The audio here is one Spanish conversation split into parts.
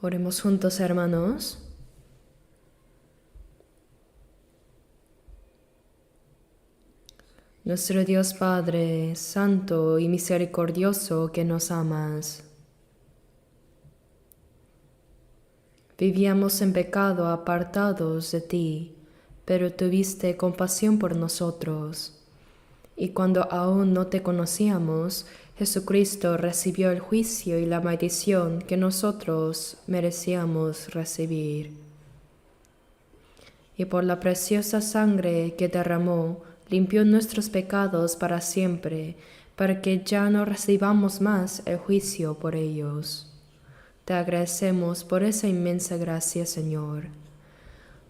Oremos juntos, hermanos. Nuestro Dios Padre, santo y misericordioso, que nos amas. Vivíamos en pecado apartados de ti, pero tuviste compasión por nosotros. Y cuando aún no te conocíamos, Jesucristo recibió el juicio y la maldición que nosotros merecíamos recibir. Y por la preciosa sangre que derramó, limpió nuestros pecados para siempre, para que ya no recibamos más el juicio por ellos. Te agradecemos por esa inmensa gracia, Señor.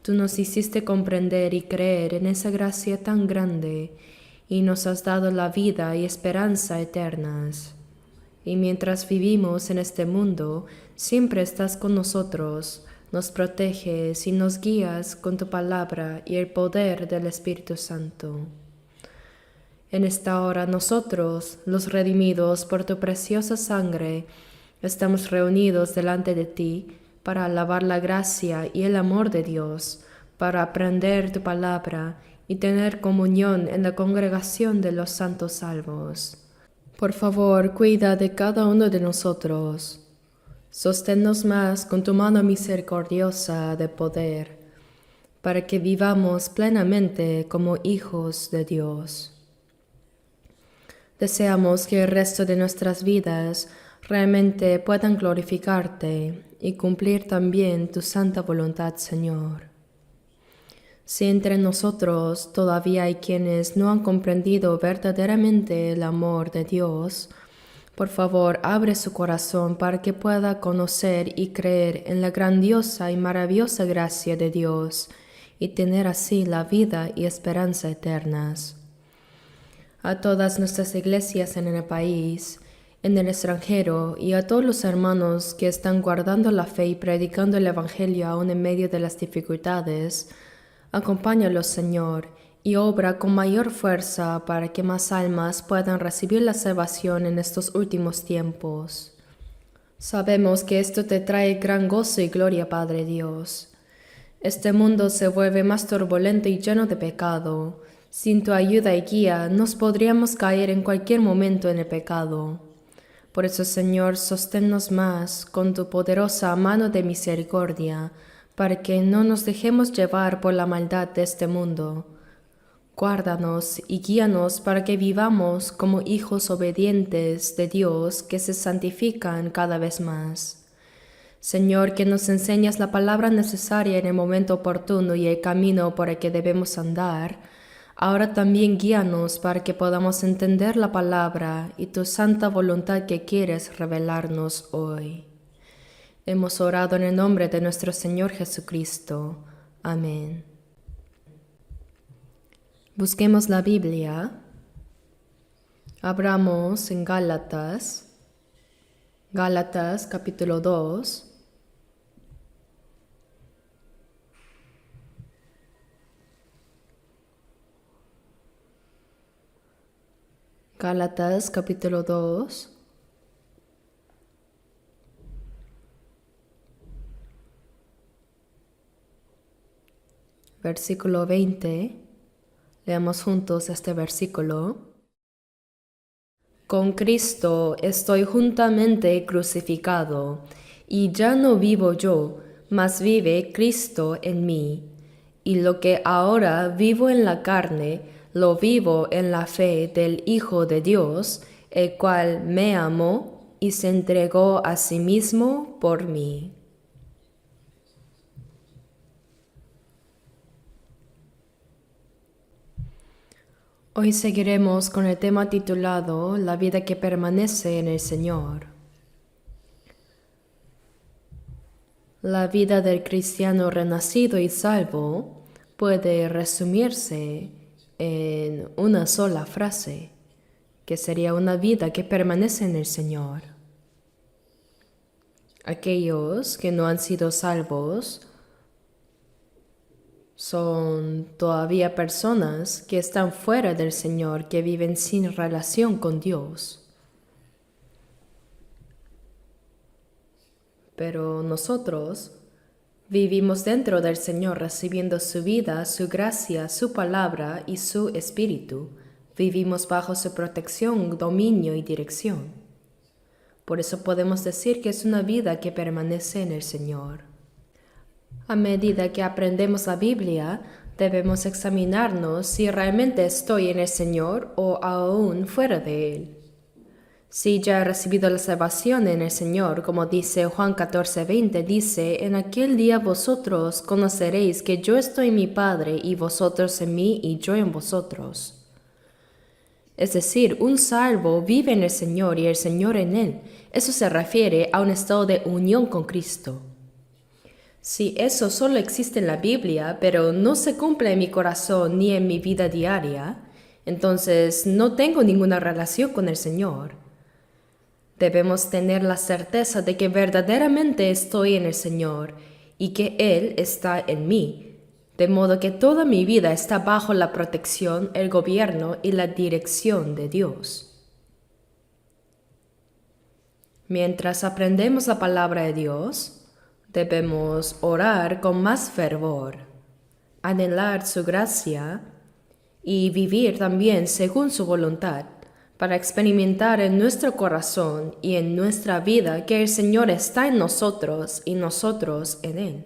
Tú nos hiciste comprender y creer en esa gracia tan grande, y nos has dado la vida y esperanza eternas. Y mientras vivimos en este mundo, siempre estás con nosotros, nos proteges y nos guías con tu palabra y el poder del Espíritu Santo. En esta hora nosotros, los redimidos por tu preciosa sangre, estamos reunidos delante de ti para alabar la gracia y el amor de Dios, para aprender tu palabra y tener comunión en la congregación de los santos salvos. Por favor, cuida de cada uno de nosotros. Sosténnos más con tu mano misericordiosa de poder, para que vivamos plenamente como hijos de Dios. Deseamos que el resto de nuestras vidas realmente puedan glorificarte y cumplir también tu santa voluntad, Señor. Si entre nosotros todavía hay quienes no han comprendido verdaderamente el amor de Dios, por favor, abre su corazón para que pueda conocer y creer en la grandiosa y maravillosa gracia de Dios y tener así la vida y esperanza eternas. A todas nuestras iglesias en el país, en el extranjero y a todos los hermanos que están guardando la fe y predicando el Evangelio aún en medio de las dificultades, acompáñalos, Señor, y obra con mayor fuerza para que más almas puedan recibir la salvación en estos últimos tiempos. Sabemos que esto te trae gran gozo y gloria, Padre Dios. Este mundo se vuelve más turbulento y lleno de pecado. Sin tu ayuda y guía, nos podríamos caer en cualquier momento en el pecado. Por eso, Señor, sosténnos más con tu poderosa mano de misericordia, para que no nos dejemos llevar por la maldad de este mundo. Guárdanos y guíanos para que vivamos como hijos obedientes de Dios que se santifican cada vez más. Señor, que nos enseñas la palabra necesaria en el momento oportuno y el camino por el que debemos andar, ahora también guíanos para que podamos entender la palabra y tu santa voluntad que quieres revelarnos hoy. Hemos orado en el nombre de nuestro Señor Jesucristo. Amén. Busquemos la Biblia. Abramos en Gálatas capítulo 2. Gálatas capítulo 2. Versículo 20. Leamos juntos este versículo. Con Cristo estoy juntamente crucificado, y ya no vivo yo, mas vive Cristo en mí. Y lo que ahora vivo en la carne, lo vivo en la fe del Hijo de Dios, el cual me amó y se entregó a sí mismo por mí. Hoy seguiremos con el tema titulado La vida que permanece en el Señor. La vida del cristiano renacido y salvo puede resumirse en una sola frase, que sería una vida que permanece en el Señor. Aquellos que no han sido salvos son todavía personas que están fuera del Señor, que viven sin relación con Dios. Pero nosotros vivimos dentro del Señor recibiendo su vida, su gracia, su palabra y su espíritu. Vivimos bajo su protección, dominio y dirección. Por eso podemos decir que es una vida que permanece en el Señor. A medida que aprendemos la Biblia, debemos examinarnos si realmente estoy en el Señor o aún fuera de Él. Si ya he recibido la salvación en el Señor, como dice Juan 14:20, dice, en aquel día vosotros conoceréis que yo estoy en mi Padre y vosotros en mí y yo en vosotros. Es decir, un salvo vive en el Señor y el Señor en él. Eso se refiere a un estado de unión con Cristo. Si eso solo existe en la Biblia, pero no se cumple en mi corazón ni en mi vida diaria, entonces no tengo ninguna relación con el Señor. Debemos tener la certeza de que verdaderamente estoy en el Señor y que Él está en mí, de modo que toda mi vida está bajo la protección, el gobierno y la dirección de Dios. Mientras aprendemos la palabra de Dios, debemos orar con más fervor, anhelar su gracia y vivir también según su voluntad, para experimentar en nuestro corazón y en nuestra vida que el Señor está en nosotros y nosotros en Él.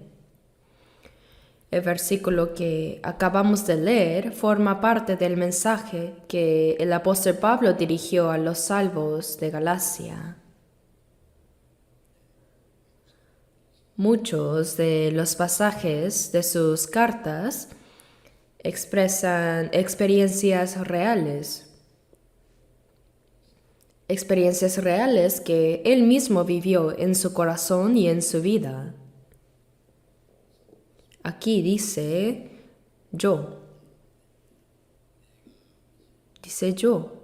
El versículo que acabamos de leer forma parte del mensaje que el apóstol Pablo dirigió a los salvos de Galacia. Muchos de los pasajes de sus cartas expresan experiencias reales que él mismo vivió en su corazón y en su vida. Aquí dice yo. Dice yo.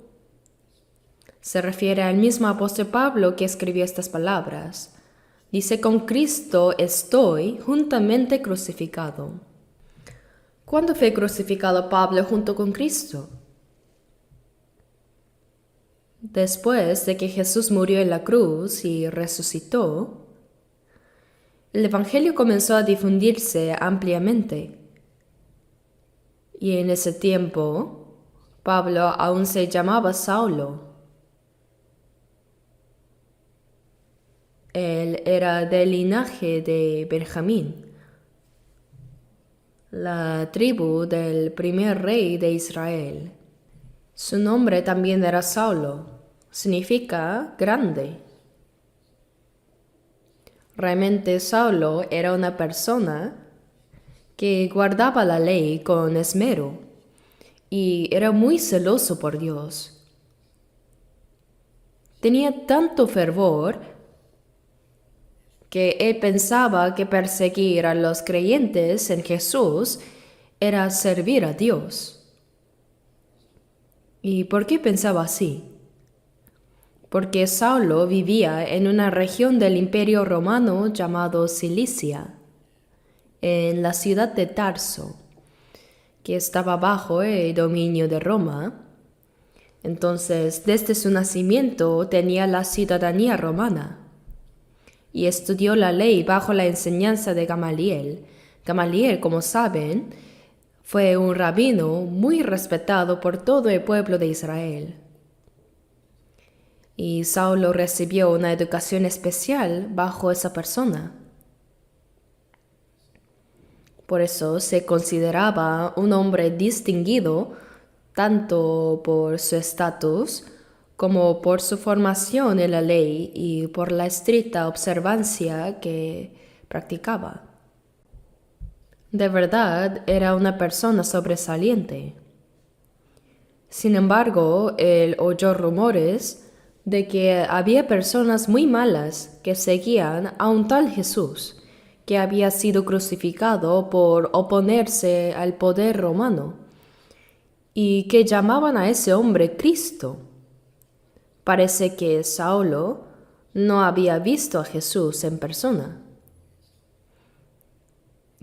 Se refiere al mismo apóstol Pablo que escribió estas palabras. Dice, con Cristo estoy juntamente crucificado. ¿Cuándo fue crucificado Pablo junto con Cristo? Después de que Jesús murió en la cruz y resucitó, el Evangelio comenzó a difundirse ampliamente. Y en ese tiempo, Pablo aún se llamaba Saulo. Él era del linaje de Benjamín, la tribu del primer rey de Israel. Su nombre también era Saulo, significa grande. Realmente Saulo era una persona que guardaba la ley con esmero y era muy celoso por Dios. Tenía tanto fervor que él pensaba que perseguir a los creyentes en Jesús era servir a Dios. ¿Y por qué pensaba así? Porque Saulo vivía en una región del Imperio Romano llamado Cilicia, en la ciudad de Tarso, que estaba bajo el dominio de Roma. Entonces, desde su nacimiento tenía la ciudadanía romana y estudió la ley bajo la enseñanza de Gamaliel. Gamaliel, como saben, fue un rabino muy respetado por todo el pueblo de Israel. Y Saulo recibió una educación especial bajo esa persona. Por eso se consideraba un hombre distinguido tanto por su estatus como por su formación en la ley y por la estricta observancia que practicaba. De verdad, era una persona sobresaliente. Sin embargo, él oyó rumores de que había personas muy malas que seguían a un tal Jesús, que había sido crucificado por oponerse al poder romano, y que llamaban a ese hombre Cristo. Parece que Saulo no había visto a Jesús en persona.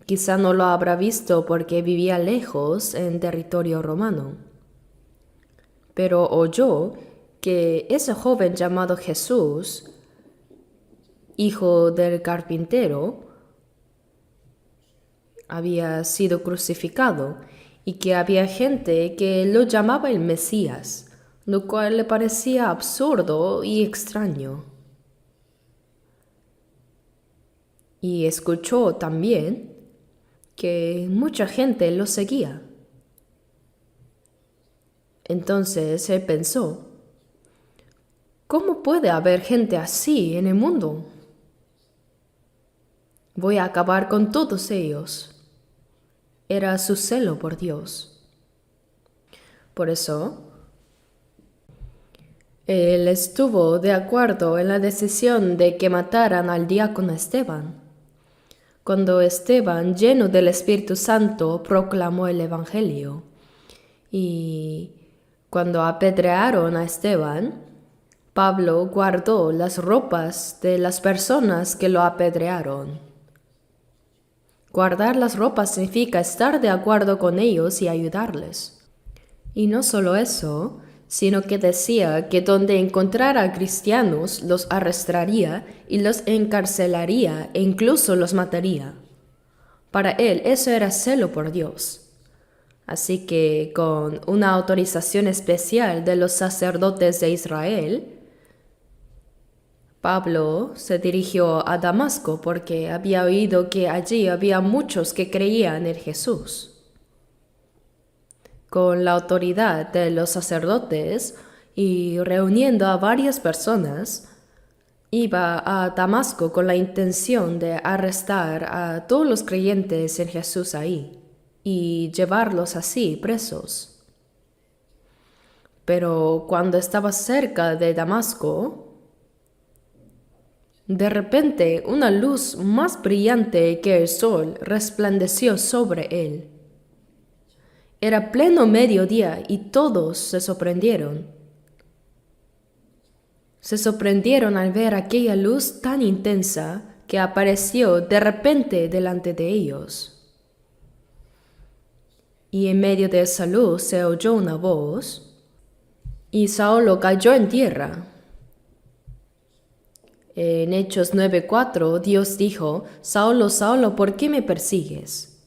Quizá no lo habrá visto porque vivía lejos en territorio romano. Pero oyó que ese joven llamado Jesús hijo del carpintero, había sido crucificado y que había gente que lo llamaba el Mesías, lo cual le parecía absurdo y extraño. Y escuchó también que mucha gente lo seguía. Entonces él pensó, ¿cómo puede haber gente así en el mundo? Voy a acabar con todos ellos. Era su celo por Dios. Por eso, él estuvo de acuerdo en la decisión de que mataran al diácono Esteban. Cuando Esteban, lleno del Espíritu Santo, proclamó el Evangelio. Y cuando apedrearon a Esteban, Pablo guardó las ropas de las personas que lo apedrearon. Guardar las ropas significa estar de acuerdo con ellos y ayudarles. Y no solo eso, sino que decía que donde encontrara cristianos los arrestaría y los encarcelaría e incluso los mataría. Para él eso era celo por Dios. Así que con una autorización especial de los sacerdotes de Israel, Pablo se dirigió a Damasco porque había oído que allí había muchos que creían en Jesús. Con la autoridad de los sacerdotes y reuniendo a varias personas, iba a Damasco con la intención de arrestar a todos los creyentes en Jesús ahí y llevarlos así presos. Pero cuando estaba cerca de Damasco, de repente una luz más brillante que el sol resplandeció sobre él. Era pleno mediodía y todos se sorprendieron. Se sorprendieron al ver aquella luz tan intensa que apareció de repente delante de ellos. Y en medio de esa luz se oyó una voz, y Saulo cayó en tierra. En Hechos 9:4, Dios dijo, Saulo, Saulo, ¿por qué me persigues?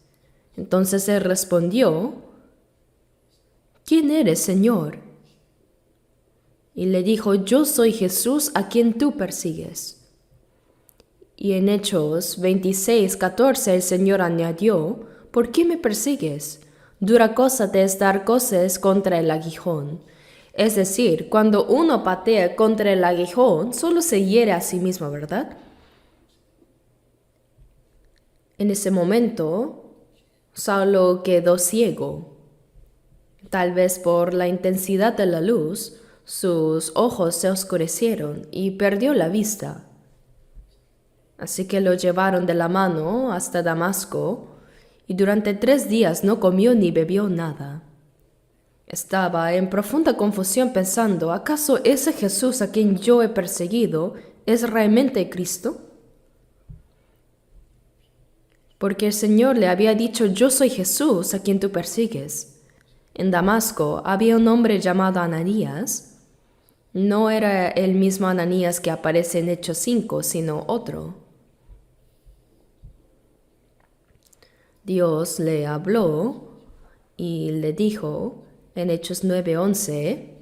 Entonces él respondió, ¿quién eres, Señor? Y le dijo, yo soy Jesús a quien tú persigues. Y en Hechos 26:14 el Señor añadió, ¿por qué me persigues? Dura cosa te es dar coces contra el aguijón. Es decir, cuando uno patea contra el aguijón, solo se hiere a sí mismo, ¿verdad? En ese momento, Saulo quedó ciego. Tal vez por la intensidad de la luz, sus ojos se oscurecieron y perdió la vista. Así que lo llevaron de la mano hasta Damasco, y durante 3 días no comió ni bebió nada. Estaba en profunda confusión pensando, ¿acaso ese Jesús a quien yo he perseguido es realmente Cristo? Porque el Señor le había dicho, yo soy Jesús a quien tú persigues. En Damasco había un hombre llamado Ananías. No era el mismo Ananías que aparece en Hechos 5, sino otro. Dios le habló y le dijo, en Hechos 9:11,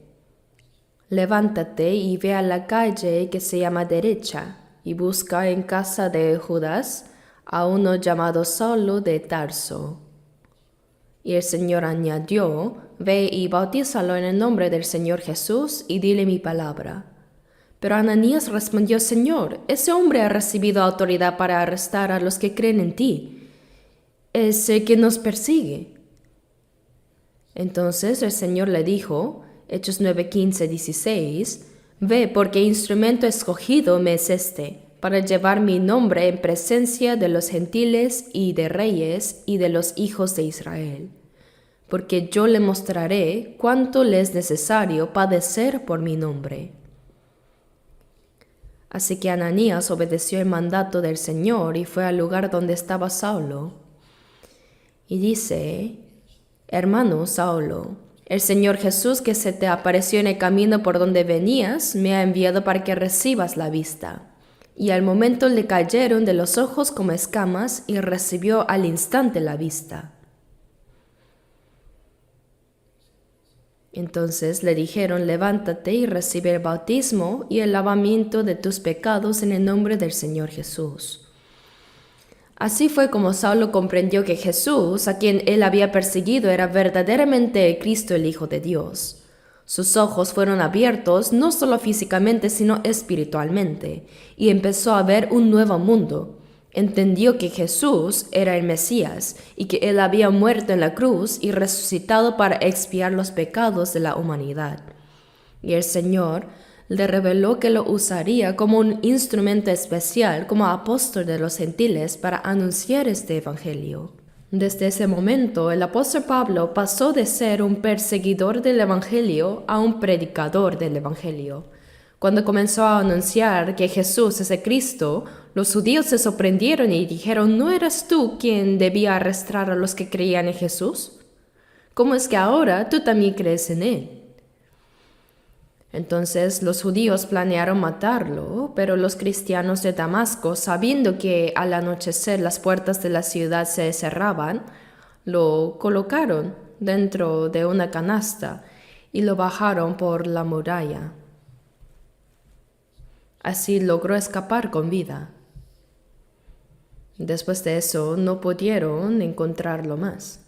levántate y ve a la calle que se llama Derecha y busca en casa de Judas a uno llamado Saulo de Tarso. Y el Señor añadió, ve y bautízalo en el nombre del Señor Jesús y dile mi palabra. Pero Ananías respondió, Señor, ese hombre ha recibido autoridad para arrestar a los que creen en ti. Es el que nos persigue. Entonces el Señor le dijo, Hechos 9:15-16, ve porque instrumento escogido me es este, para llevar mi nombre en presencia de los gentiles y de reyes y de los hijos de Israel, porque yo le mostraré cuánto le es necesario padecer por mi nombre. Así que Ananías obedeció el mandato del Señor y fue al lugar donde estaba Saulo. Y dice, hermano Saulo, el Señor Jesús que se te apareció en el camino por donde venías, me ha enviado para que recibas la vista y al momento le cayeron de los ojos como escamas y recibió al instante la vista. Entonces le dijeron: levántate y recibe el bautismo y el lavamiento de tus pecados en el nombre del Señor Jesús. Así fue como Saulo comprendió que Jesús, a quien él había perseguido, era verdaderamente Cristo, el Hijo de Dios. Sus ojos fueron abiertos no solo físicamente, sino espiritualmente, y empezó a ver un nuevo mundo. Entendió que Jesús era el Mesías y que Él había muerto en la cruz y resucitado para expiar los pecados de la humanidad. Y el Señor le reveló que lo usaría como un instrumento especial, como apóstol de los gentiles, para anunciar este evangelio. Desde ese momento, el apóstol Pablo pasó de ser un perseguidor del evangelio a un predicador del evangelio. Cuando comenzó a anunciar que Jesús es el Cristo, los judíos se sorprendieron y dijeron: ¿no eras tú quien debía arrestar a los que creían en Jesús? ¿Cómo es que ahora tú también crees en Él? Entonces los judíos planearon matarlo, pero los cristianos de Damasco, sabiendo que al anochecer las puertas de la ciudad se cerraban, lo colocaron dentro de una canasta y lo bajaron por la muralla. Así logró escapar con vida. Después de eso no pudieron encontrarlo más.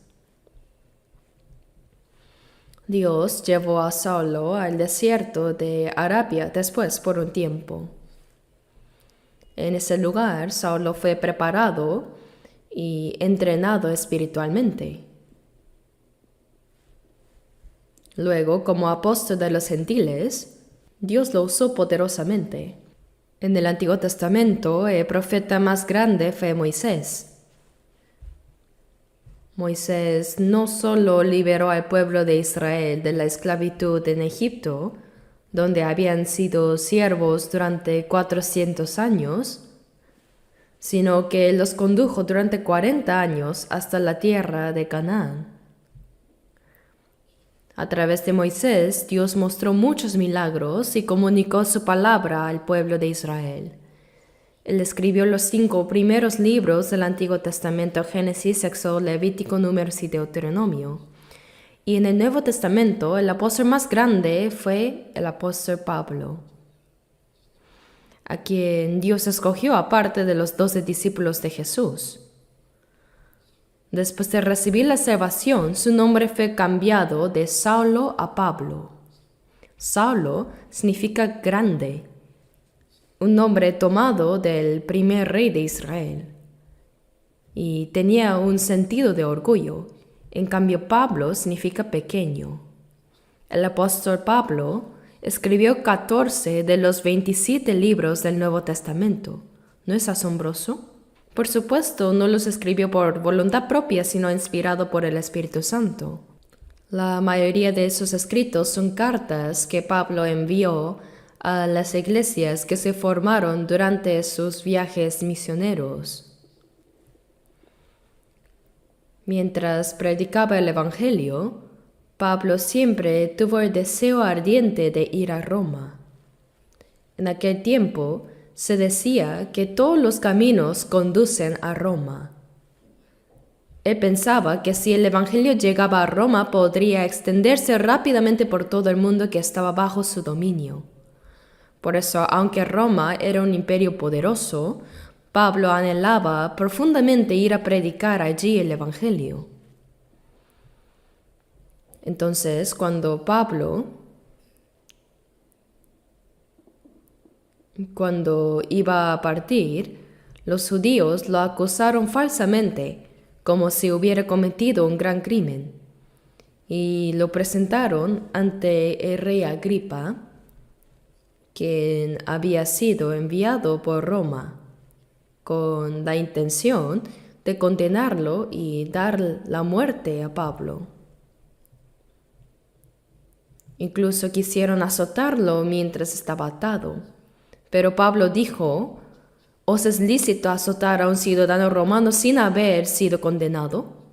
Dios llevó a Saulo al desierto de Arabia después por un tiempo. En ese lugar, Saulo fue preparado y entrenado espiritualmente. Luego, como apóstol de los gentiles, Dios lo usó poderosamente. En el Antiguo Testamento, el profeta más grande fue Moisés. Moisés no solo liberó al pueblo de Israel de la esclavitud en Egipto, donde habían sido siervos durante 400 años, sino que los condujo durante 40 años hasta la tierra de Canaán. A través de Moisés, Dios mostró muchos milagros y comunicó su palabra al pueblo de Israel. Él escribió los 5 primeros libros del Antiguo Testamento: Génesis, Éxodo, Levítico, Números y Deuteronomio. Y en el Nuevo Testamento, el apóstol más grande fue el apóstol Pablo, a quien Dios escogió aparte de los 12 discípulos de Jesús. Después de recibir la salvación, su nombre fue cambiado de Saulo a Pablo. Saulo significa grande, un nombre tomado del primer rey de Israel, y tenía un sentido de orgullo. En cambio, Pablo significa pequeño. El apóstol Pablo escribió 14 de los 27 libros del Nuevo Testamento. ¿No es asombroso? Por supuesto, no los escribió por voluntad propia, sino inspirado por el Espíritu Santo. La mayoría de esos escritos son cartas que Pablo envió a las iglesias que se formaron durante sus viajes misioneros. Mientras predicaba el Evangelio, Pablo siempre tuvo el deseo ardiente de ir a Roma. En aquel tiempo se decía que todos los caminos conducen a Roma. Él pensaba que si el Evangelio llegaba a Roma, podría extenderse rápidamente por todo el mundo que estaba bajo su dominio. Por eso, aunque Roma era un imperio poderoso, Pablo anhelaba profundamente ir a predicar allí el Evangelio. Entonces, cuando iba a partir, los judíos lo acusaron falsamente, como si hubiera cometido un gran crimen, y lo presentaron ante el rey Agripa, quien había sido enviado por Roma, con la intención de condenarlo y dar la muerte a Pablo. Incluso quisieron azotarlo mientras estaba atado. Pero Pablo dijo: ¿os es lícito azotar a un ciudadano romano sin haber sido condenado?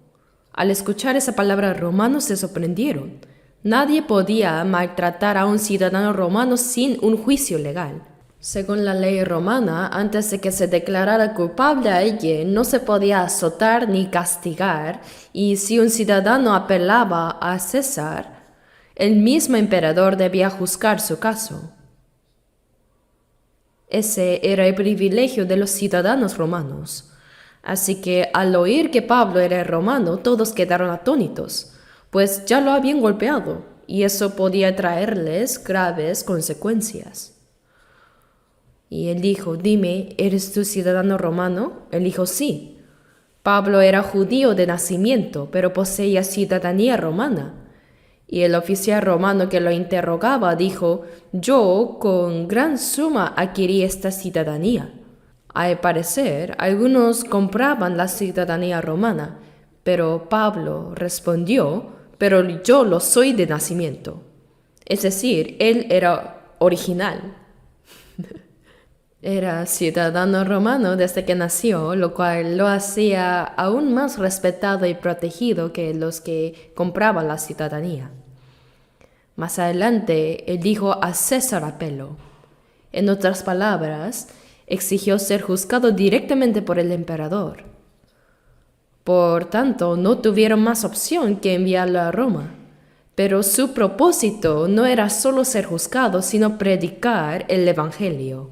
Al escuchar esa palabra, romanos se sorprendieron. Nadie podía maltratar a un ciudadano romano sin un juicio legal. Según la ley romana, antes de que se declarara culpable a alguien, no se podía azotar ni castigar, y si un ciudadano apelaba a César, el mismo emperador debía juzgar su caso. Ese era el privilegio de los ciudadanos romanos. Así que al oír que Pablo era romano, todos quedaron atónitos, pues ya lo habían golpeado, y eso podía traerles graves consecuencias. Y él dijo, dime, ¿eres tú ciudadano romano? Él dijo, sí. Pablo era judío de nacimiento, pero poseía ciudadanía romana. Y el oficial romano que lo interrogaba dijo, yo con gran suma adquirí esta ciudadanía. Al parecer, algunos compraban la ciudadanía romana, pero Pablo respondió, pero yo lo soy de nacimiento. Es decir, él era original. Era ciudadano romano desde que nació, lo cual lo hacía aún más respetado y protegido que los que compraban la ciudadanía. Más adelante, él dijo a César apelo. En otras palabras, exigió ser juzgado directamente por el emperador. Por tanto, no tuvieron más opción que enviarlo a Roma. Pero su propósito no era solo ser juzgado, sino predicar el Evangelio.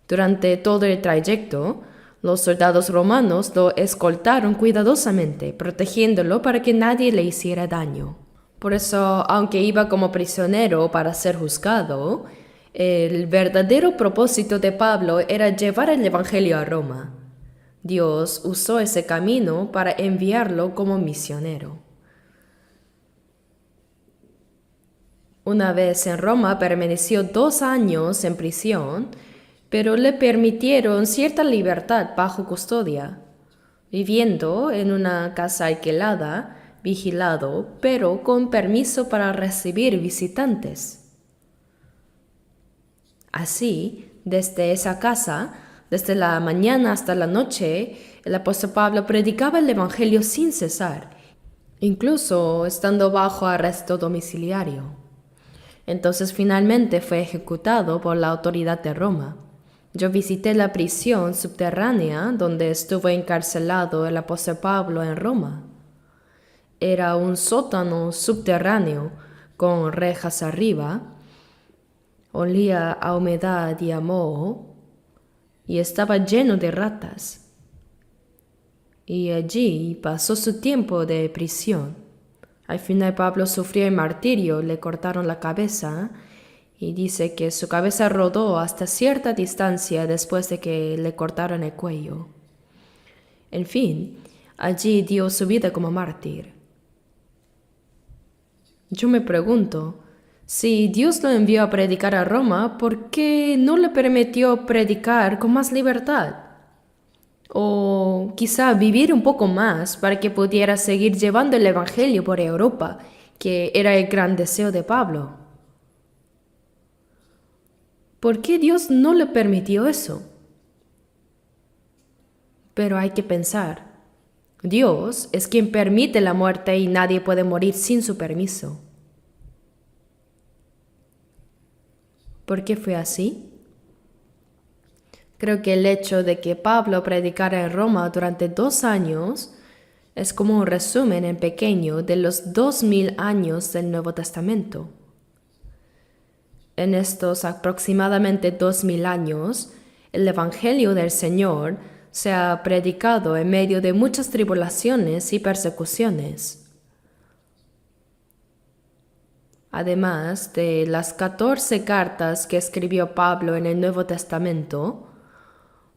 Durante todo el trayecto, los soldados romanos lo escoltaron cuidadosamente, protegiéndolo para que nadie le hiciera daño. Por eso, aunque iba como prisionero para ser juzgado, el verdadero propósito de Pablo era llevar el Evangelio a Roma. Dios usó ese camino para enviarlo como misionero. Una vez en Roma permaneció 2 años en prisión, pero le permitieron cierta libertad bajo custodia, viviendo en una casa alquilada, vigilado, pero con permiso para recibir visitantes. Así, desde esa casa, desde la mañana hasta la noche, el apóstol Pablo predicaba el Evangelio sin cesar, incluso estando bajo arresto domiciliario. Entonces finalmente fue ejecutado por la autoridad de Roma. Yo visité la prisión subterránea donde estuvo encarcelado el apóstol Pablo en Roma. Era un sótano subterráneo con rejas arriba, olía a humedad y a moho, y estaba lleno de ratas. Y allí pasó su tiempo de prisión. Al final Pablo sufrió el martirio, le cortaron la cabeza, y dice que su cabeza rodó hasta cierta distancia después de que le cortaron el cuello. En fin, allí dio su vida como mártir. Yo me pregunto, si Dios lo envió a predicar a Roma, ¿por qué no le permitió predicar con más libertad? O quizá vivir un poco más para que pudiera seguir llevando el Evangelio por Europa, que era el gran deseo de Pablo. ¿Por qué Dios no le permitió eso? Pero hay que pensar, Dios es quien permite la muerte y nadie puede morir sin su permiso. ¿Por qué fue así? Creo que el hecho de que Pablo predicara en Roma durante 2 años es como un resumen en pequeño de los 2000 años del Nuevo Testamento. En estos aproximadamente 2000 años, el Evangelio del Señor se ha predicado en medio de muchas tribulaciones y persecuciones. Además de las 14 cartas que escribió Pablo en el Nuevo Testamento,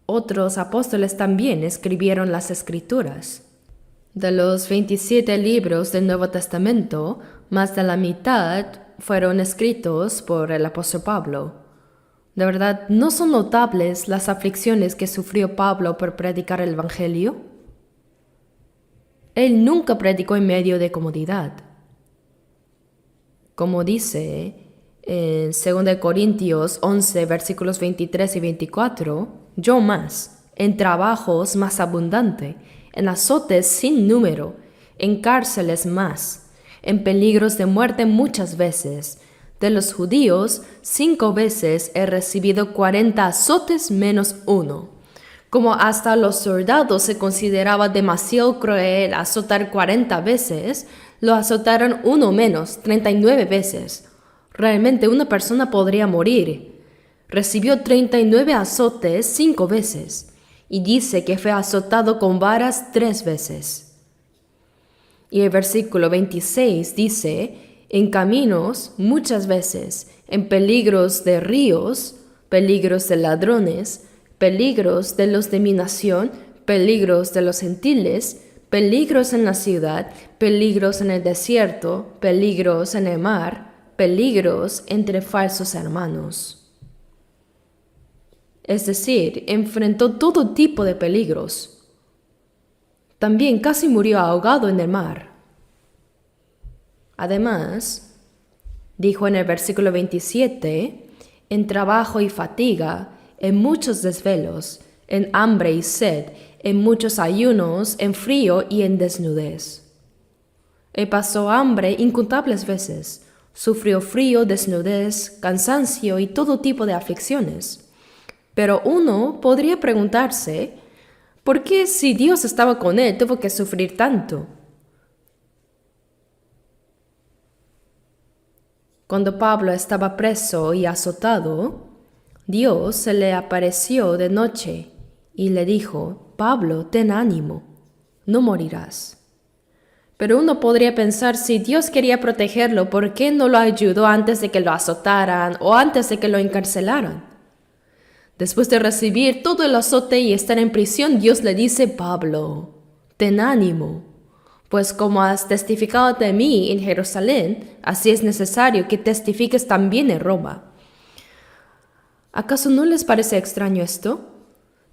otros apóstoles también escribieron las Escrituras. De los 27 libros del Nuevo Testamento, más de la mitad fueron escritos por el apóstol Pablo. ¿De verdad no son notables las aflicciones que sufrió Pablo por predicar el Evangelio? Él nunca predicó en medio de comodidad. Como dice en 2 Corintios 11, versículos 23 y 24, yo más, en trabajos más abundante, en azotes sin número, en cárceles más, en peligros de muerte muchas veces, De los judíos, 5 veces he recibido 40 azotes menos uno. Como hasta los soldados se consideraba demasiado cruel azotar 40 veces, lo azotaron uno menos, 39 veces. Realmente una persona podría morir. Recibió 39 azotes 5 veces, y dice que fue azotado con varas 3 veces. Y el versículo 26 dice, en caminos muchas veces, en peligros de ríos, peligros de ladrones, peligros de los de mi nación, peligros de los gentiles, peligros en la ciudad, peligros en el desierto, peligros en el mar, peligros entre falsos hermanos. Es decir, enfrentó todo tipo de peligros. También casi murió ahogado en el mar. Además, dijo en el versículo 27, en trabajo y fatiga, en muchos desvelos, en hambre y sed, en muchos ayunos, en frío y en desnudez. Él pasó hambre incontables veces, sufrió frío, desnudez, cansancio y todo tipo de aflicciones. Pero uno podría preguntarse, ¿por qué si Dios estaba con él tuvo que sufrir tanto? Cuando Pablo estaba preso y azotado, Dios se le apareció de noche y le dijo, Pablo, ten ánimo, no morirás. Pero uno podría pensar, si Dios quería protegerlo, ¿por qué no lo ayudó antes de que lo azotaran o antes de que lo encarcelaran? Después de recibir todo el azote y estar en prisión, Dios le dice, Pablo, ten ánimo. Pues como has testificado de mí en Jerusalén, así es necesario que testifiques también en Roma. ¿Acaso no les parece extraño esto?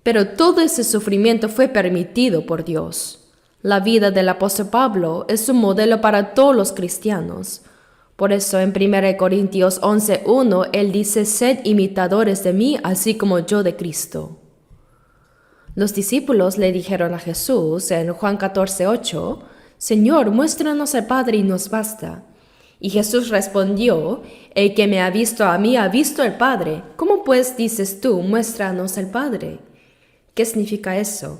Pero todo ese sufrimiento fue permitido por Dios. La vida del apóstol Pablo es un modelo para todos los cristianos. Por eso en 1 Corintios 11:1 él dice, sed imitadores de mí, así como yo de Cristo. Los discípulos le dijeron a Jesús en Juan 14:8, Señor, muéstranos al Padre y nos basta. Y Jesús respondió, el que me ha visto a mí ha visto al Padre. ¿Cómo pues dices tú, muéstranos al Padre? ¿Qué significa eso?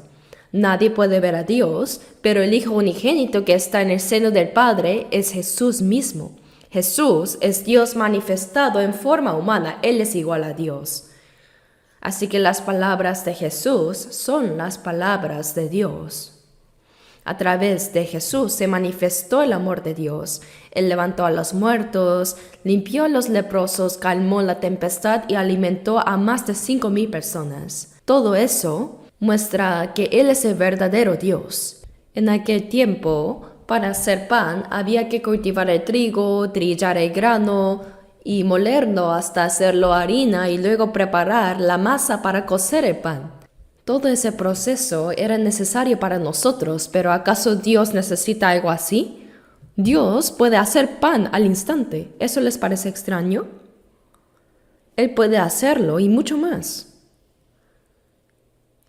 Nadie puede ver a Dios, pero el Hijo unigénito que está en el seno del Padre es Jesús mismo. Jesús es Dios manifestado en forma humana, Él es igual a Dios. Así que las palabras de Jesús son las palabras de Dios. A través de Jesús se manifestó el amor de Dios. Él levantó a los muertos, limpió a los leprosos, calmó la tempestad y alimentó a más de 5,000 personas. Todo eso muestra que Él es el verdadero Dios. En aquel tiempo, para hacer pan, había que cultivar el trigo, trillar el grano y molerlo hasta hacerlo harina y luego preparar la masa para cocer el pan. Todo ese proceso era necesario para nosotros, pero ¿acaso Dios necesita algo así? Dios puede hacer pan al instante. ¿Eso les parece extraño? Él puede hacerlo y mucho más.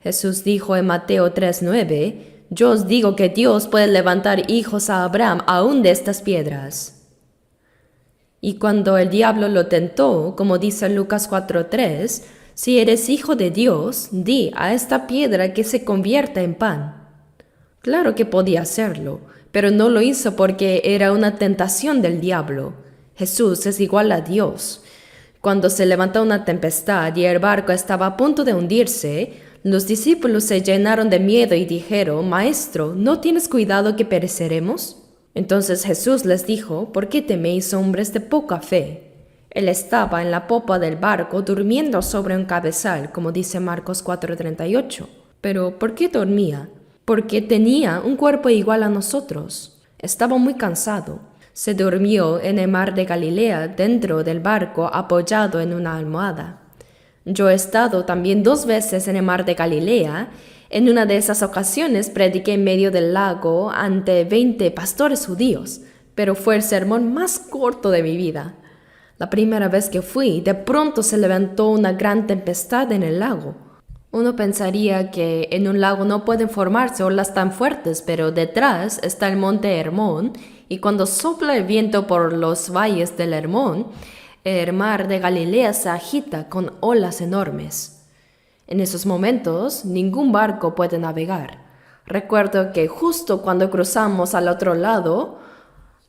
Jesús dijo en Mateo 3:9, yo os digo que Dios puede levantar hijos a Abraham aún de estas piedras. Y cuando el diablo lo tentó, como dice Lucas 4:3, si eres hijo de Dios, di a esta piedra que se convierta en pan. Claro que podía hacerlo, pero no lo hizo porque era una tentación del diablo. Jesús es igual a Dios. Cuando se levantó una tempestad y el barco estaba a punto de hundirse, los discípulos se llenaron de miedo y dijeron, Maestro, ¿no tienes cuidado que pereceremos? Entonces Jesús les dijo, ¿por qué teméis, hombres de poca fe? Él estaba en la popa del barco durmiendo sobre un cabezal, como dice Marcos 4:38. Pero ¿por qué dormía? Porque tenía un cuerpo igual a nosotros. Estaba muy cansado. Se durmió en el mar de Galilea dentro del barco apoyado en una almohada. Yo he estado también 2 veces en el mar de Galilea. En una de esas ocasiones prediqué en medio del lago ante 20 pastores judíos, pero fue el sermón más corto de mi vida. La primera vez que fui, de pronto se levantó una gran tempestad en el lago. Uno pensaría que en un lago no pueden formarse olas tan fuertes, pero detrás está el monte Hermón, y cuando sopla el viento por los valles del Hermón, El mar de Galilea se agita con olas enormes. En esos momentos, ningún barco puede navegar. Recuerdo que justo cuando cruzamos al otro lado,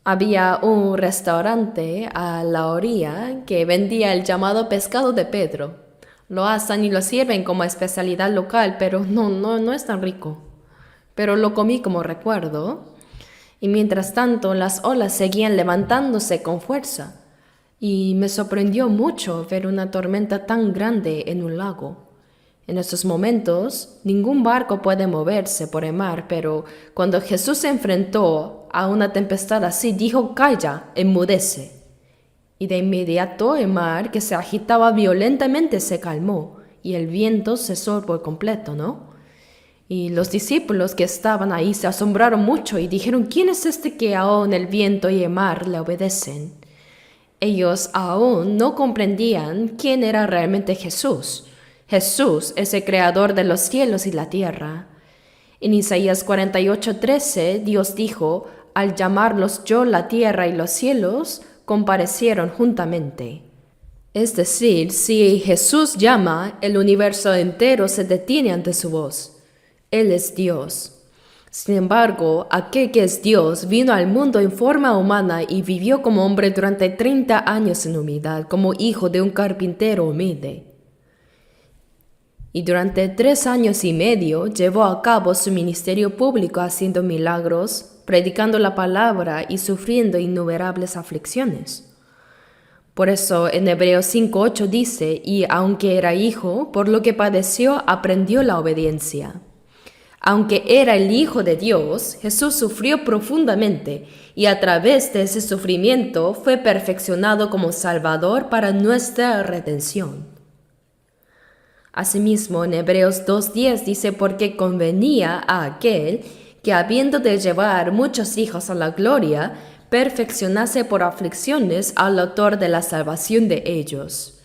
había un restaurante a la orilla que vendía el llamado pescado de Pedro. Lo asan y lo sirven como especialidad local, pero no es tan rico. Pero lo comí como recuerdo. Y mientras tanto, las olas seguían levantándose con fuerza. Y me sorprendió mucho ver una tormenta tan grande en un lago. En esos momentos, ningún barco puede moverse por el mar, pero cuando Jesús se enfrentó a una tempestad así, dijo: «Calla, enmudece». Y de inmediato el mar, que se agitaba violentamente, se calmó, y el viento cesó por completo, ¿no? Y los discípulos que estaban ahí se asombraron mucho y dijeron: «¿Quién es este que aún el viento y el mar le obedecen?». Ellos aún no comprendían quién era realmente Jesús. Jesús es el creador de los cielos y la tierra. En Isaías 48:13, Dios dijo: «Al llamarlos yo la tierra y los cielos, comparecieron juntamente». Es decir, si Jesús llama, el universo entero se detiene ante su voz. Él es Dios. Sin embargo, aquel que es Dios vino al mundo en forma humana y vivió como hombre durante 30 años en humildad, como hijo de un carpintero humilde. Y durante 3 años y medio llevó a cabo su ministerio público haciendo milagros, predicando la palabra y sufriendo innumerables aflicciones. Por eso en Hebreos 5:8 dice: «Y aunque era hijo, por lo que padeció, aprendió la obediencia». Aunque era el Hijo de Dios, Jesús sufrió profundamente y a través de ese sufrimiento fue perfeccionado como Salvador para nuestra redención. Asimismo, en Hebreos 2:10 dice: «Porque convenía a aquel que, habiendo de llevar muchos hijos a la gloria, perfeccionase por aflicciones al autor de la salvación de ellos».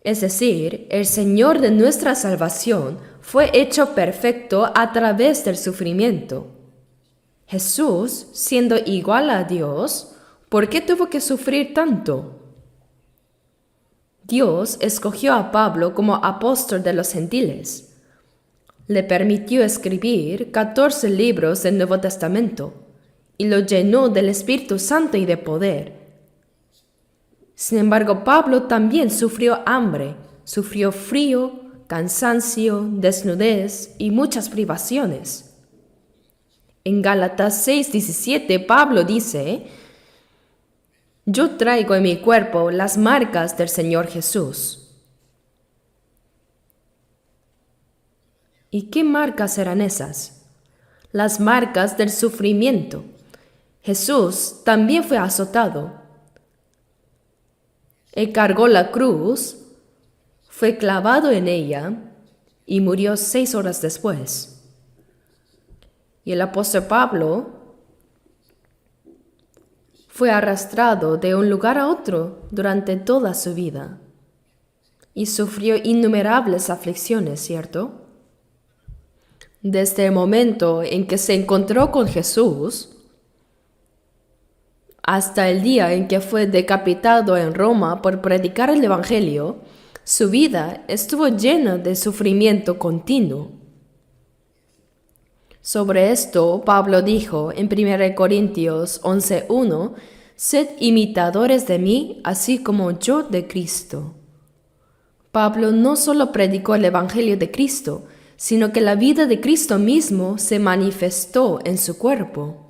Es decir, el Señor de nuestra salvación fue hecho perfecto a través del sufrimiento. Jesús, siendo igual a Dios, ¿por qué tuvo que sufrir tanto? Dios escogió a Pablo como apóstol de los gentiles. Le permitió escribir 14 libros del Nuevo Testamento y lo llenó del Espíritu Santo y de poder. Sin embargo, Pablo también sufrió hambre, sufrió frío, cansancio, desnudez y muchas privaciones. En Gálatas 6:17, Pablo dice: «Yo traigo en mi cuerpo las marcas del Señor Jesús». ¿Y qué marcas eran esas? Las marcas del sufrimiento. Jesús también fue azotado. Él cargó la cruz, fue clavado en ella y murió 6 horas después. Y el apóstol Pablo fue arrastrado de un lugar a otro durante toda su vida y sufrió innumerables aflicciones, ¿cierto? Desde el momento en que se encontró con Jesús hasta el día en que fue decapitado en Roma por predicar el Evangelio, su vida estuvo llena de sufrimiento continuo. Sobre esto, Pablo dijo en 1 Corintios 11:1: «Sed imitadores de mí, así como yo de Cristo». Pablo no solo predicó el Evangelio de Cristo, sino que la vida de Cristo mismo se manifestó en su cuerpo.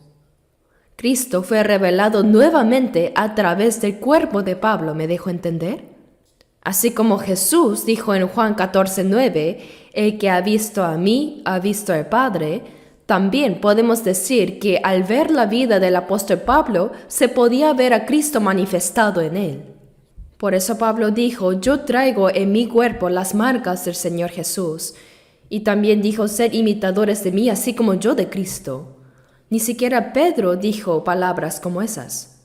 Cristo fue revelado nuevamente a través del cuerpo de Pablo, ¿me dejo entender? Así como Jesús dijo en Juan 14:9, «El que ha visto a mí, ha visto al Padre», también podemos decir que al ver la vida del apóstol Pablo, se podía ver a Cristo manifestado en él. Por eso Pablo dijo: «Yo traigo en mi cuerpo las marcas del Señor Jesús». Y también dijo: «Sed imitadores de mí, así como yo de Cristo». Ni siquiera Pedro dijo palabras como esas.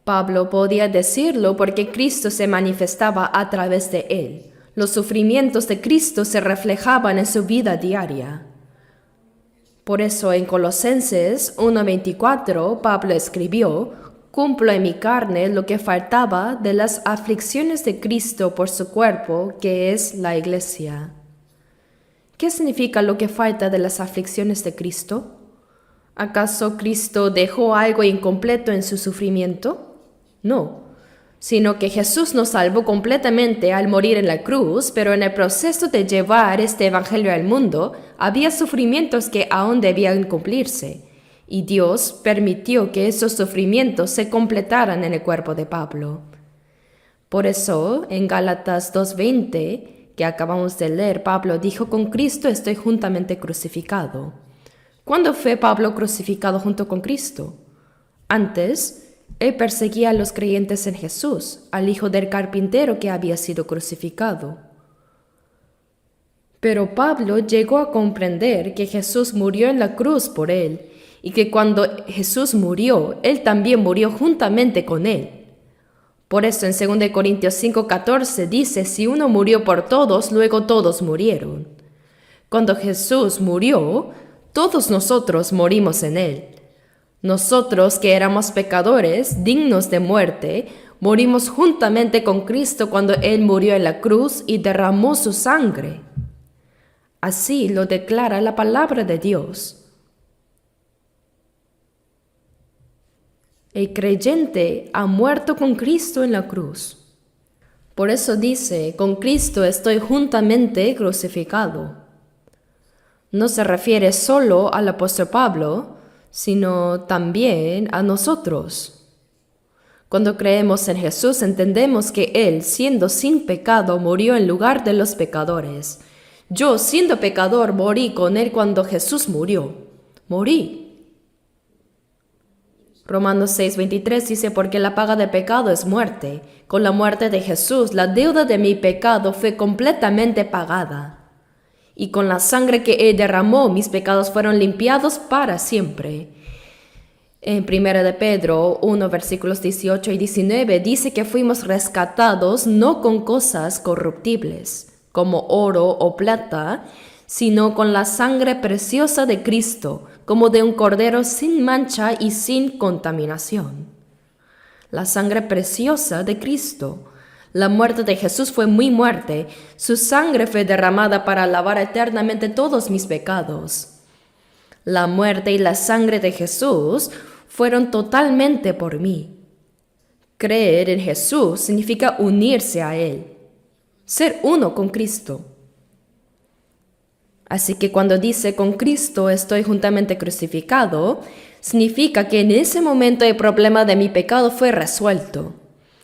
Pablo podía decirlo porque Cristo se manifestaba a través de él. Los sufrimientos de Cristo se reflejaban en su vida diaria. Por eso en Colosenses 1:24 Pablo escribió: cumplo en mi carne lo que faltaba de las aflicciones de Cristo por su cuerpo, que es la Iglesia. ¿Qué significa lo que falta de las aflicciones de Cristo? ¿Acaso Cristo dejó algo incompleto en su sufrimiento? No, sino que Jesús nos salvó completamente al morir en la cruz, pero en el proceso de llevar este evangelio al mundo, había sufrimientos que aún debían cumplirse, y Dios permitió que esos sufrimientos se completaran en el cuerpo de Pablo. Por eso, en Gálatas 2:20, que acabamos de leer, Pablo dijo: con Cristo estoy juntamente crucificado. ¿Cuándo fue Pablo crucificado junto con Cristo? Antes, él perseguía a los creyentes en Jesús, al hijo del carpintero que había sido crucificado. Pero Pablo llegó a comprender que Jesús murió en la cruz por él, y que cuando Jesús murió, él también murió juntamente con él. Por eso en 2 Corintios 5:14 dice: si uno murió por todos, luego todos murieron. Cuando Jesús murió, todos nosotros morimos en él. Nosotros que éramos pecadores, dignos de muerte, morimos juntamente con Cristo cuando Él murió en la cruz y derramó su sangre. Así lo declara la palabra de Dios. El creyente ha muerto con Cristo en la cruz. Por eso dice: con Cristo estoy juntamente crucificado. No se refiere solo al apóstol Pablo, sino también a nosotros. Cuando creemos en Jesús, entendemos que Él, siendo sin pecado, murió en lugar de los pecadores. Yo, siendo pecador, morí con Él cuando Jesús murió. Morí. Romanos 6:23 dice: porque la paga del pecado es muerte. Con la muerte de Jesús, la deuda de mi pecado fue completamente pagada. Y con la sangre que Él derramó, mis pecados fueron limpiados para siempre. En 1 de Pedro 1, versículos 18 y 19, dice que fuimos rescatados no con cosas corruptibles, como oro o plata, sino con la sangre preciosa de Cristo, como de un cordero sin mancha y sin contaminación. La sangre preciosa de Cristo. La muerte de Jesús fue mi muerte. Su sangre fue derramada para lavar eternamente todos mis pecados. La muerte y la sangre de Jesús fueron totalmente por mí. Creer en Jesús significa unirse a Él, ser uno con Cristo. Así que cuando dice: con Cristo estoy juntamente crucificado, significa que en ese momento el problema de mi pecado fue resuelto.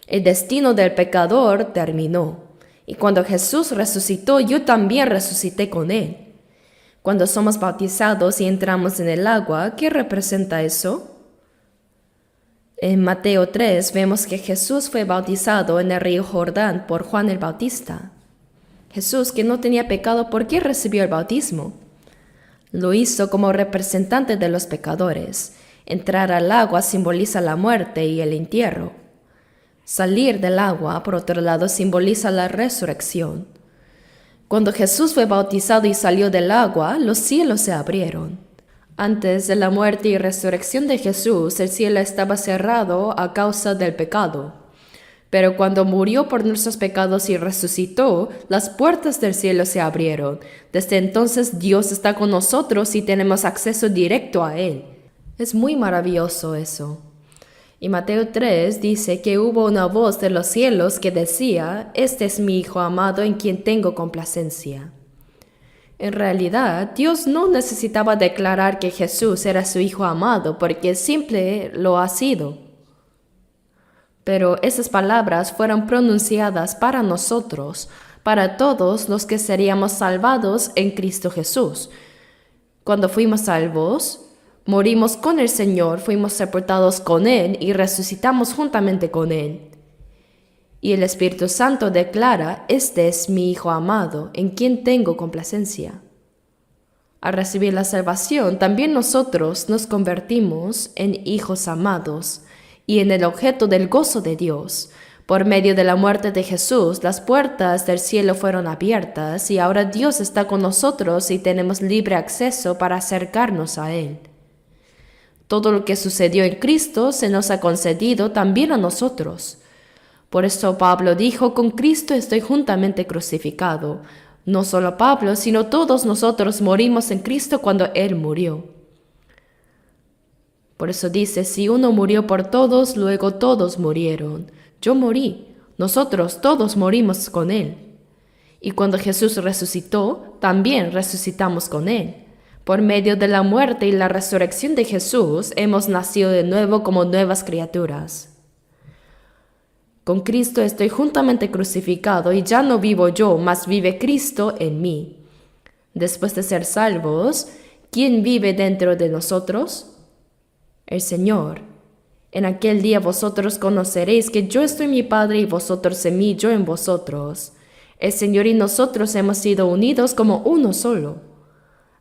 El destino del pecador terminó. Y cuando Jesús resucitó, yo también resucité con Él. Cuando somos bautizados y entramos en el agua, ¿qué representa eso? En Mateo 3 vemos que Jesús fue bautizado en el río Jordán por Juan el Bautista. Jesús, que no tenía pecado, ¿por qué recibió el bautismo? Lo hizo como representante de los pecadores. Entrar al agua simboliza la muerte y el entierro. Salir del agua, por otro lado, simboliza la resurrección. Cuando Jesús fue bautizado y salió del agua, los cielos se abrieron. Antes de la muerte y resurrección de Jesús, el cielo estaba cerrado a causa del pecado. Pero cuando murió por nuestros pecados y resucitó, las puertas del cielo se abrieron. Desde entonces Dios está con nosotros y tenemos acceso directo a Él. Es muy maravilloso eso. Y Mateo 3 dice que hubo una voz de los cielos que decía: este es mi Hijo amado en quien tengo complacencia. En realidad, Dios no necesitaba declarar que Jesús era su Hijo amado, porque siempre lo ha sido. Pero esas palabras fueron pronunciadas para nosotros, para todos los que seríamos salvados en Cristo Jesús. Cuando fuimos salvos, morimos con el Señor, fuimos sepultados con Él y resucitamos juntamente con Él. Y el Espíritu Santo declara: este es mi Hijo amado, en quien tengo complacencia. Al recibir la salvación, también nosotros nos convertimos en hijos amados y en el objeto del gozo de Dios. Por medio de la muerte de Jesús, las puertas del cielo fueron abiertas y ahora Dios está con nosotros y tenemos libre acceso para acercarnos a Él. Todo lo que sucedió en Cristo se nos ha concedido también a nosotros. Por eso Pablo dijo, con Cristo estoy juntamente crucificado. No solo Pablo, sino todos nosotros morimos en Cristo cuando Él murió. Por eso dice, si uno murió por todos, luego todos murieron. Yo morí, nosotros todos morimos con Él. Y cuando Jesús resucitó, también resucitamos con Él. Por medio de la muerte y la resurrección de Jesús, hemos nacido de nuevo como nuevas criaturas. Con Cristo estoy juntamente crucificado y ya no vivo yo, mas vive Cristo en mí. Después de ser salvos, ¿quién vive dentro de nosotros? El Señor. En aquel día vosotros conoceréis que yo estoy en mi Padre y vosotros en mí, yo en vosotros. El Señor y nosotros hemos sido unidos como uno solo.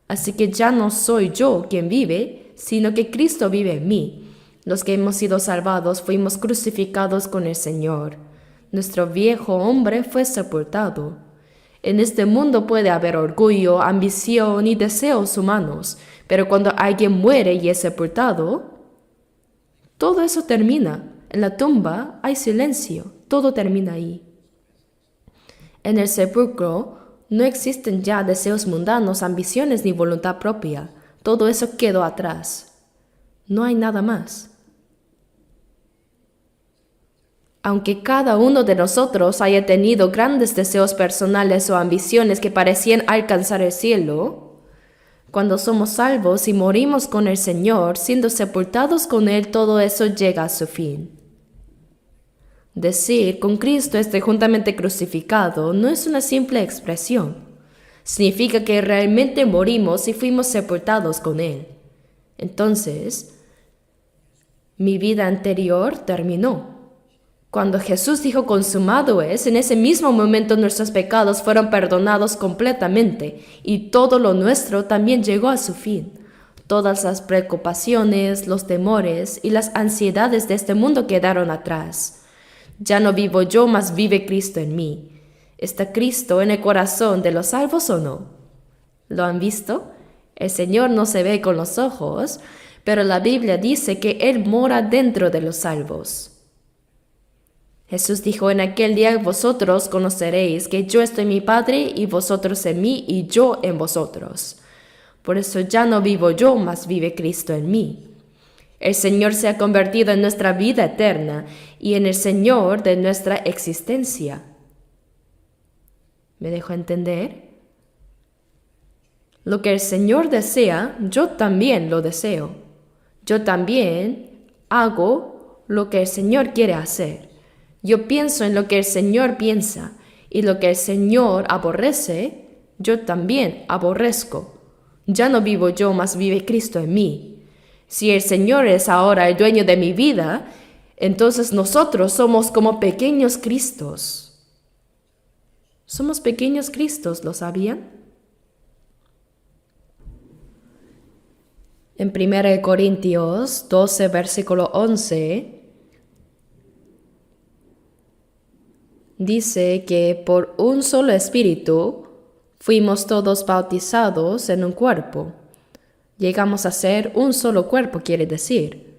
Así que ya no soy yo quien vive, sino que Cristo vive en mí. Los que hemos sido salvados fuimos crucificados con el Señor. Nuestro viejo hombre fue sepultado. En este mundo puede haber orgullo, ambición y deseos humanos, pero cuando alguien muere y es sepultado, todo eso termina. En la tumba hay silencio, todo termina ahí. En el sepulcro no existen ya deseos mundanos, ambiciones ni voluntad propia. Todo eso quedó atrás. No hay nada más. Aunque cada uno de nosotros haya tenido grandes deseos personales o ambiciones que parecían alcanzar el cielo, cuando somos salvos y morimos con el Señor, siendo sepultados con Él, todo eso llega a su fin. Decir, con Cristo estoy juntamente crucificado, no es una simple expresión. Significa que realmente morimos y fuimos sepultados con Él. Entonces, mi vida anterior terminó. Cuando Jesús dijo consumado es, en ese mismo momento nuestros pecados fueron perdonados completamente y todo lo nuestro también llegó a su fin. Todas las preocupaciones, los temores y las ansiedades de este mundo quedaron atrás. Ya no vivo yo, mas vive Cristo en mí. ¿Está Cristo en el corazón de los salvos o no? ¿Lo han visto? El Señor no se ve con los ojos, pero la Biblia dice que Él mora dentro de los salvos. Jesús dijo, en aquel día vosotros conoceréis que yo estoy en mi Padre y vosotros en mí y yo en vosotros. Por eso ya no vivo yo, mas vive Cristo en mí. El Señor se ha convertido en nuestra vida eterna y en el Señor de nuestra existencia. ¿Me dejo entender? Lo que el Señor desea, yo también lo deseo. Yo también hago lo que el Señor quiere hacer. Yo pienso en lo que el Señor piensa, y lo que el Señor aborrece, yo también aborrezco. Ya no vivo yo, mas vive Cristo en mí. Si el Señor es ahora el dueño de mi vida, entonces nosotros somos como pequeños Cristos. Somos pequeños Cristos, ¿lo sabían? En 1 Corintios 12, versículo 11, dice que por un solo espíritu fuimos todos bautizados en un cuerpo. Llegamos a ser un solo cuerpo, quiere decir.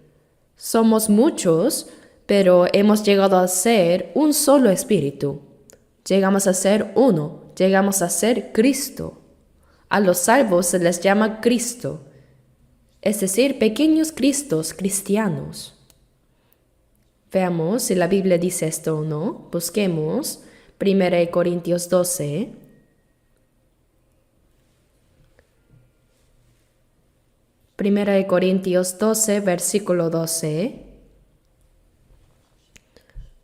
Somos muchos, pero hemos llegado a ser un solo espíritu. Llegamos a ser uno, llegamos a ser Cristo. A los salvos se les llama Cristo, es decir, pequeños Cristos cristianos. Veamos si la Biblia dice esto o no. Busquemos 1 Corintios 12. Primera de Corintios 12, versículo 12.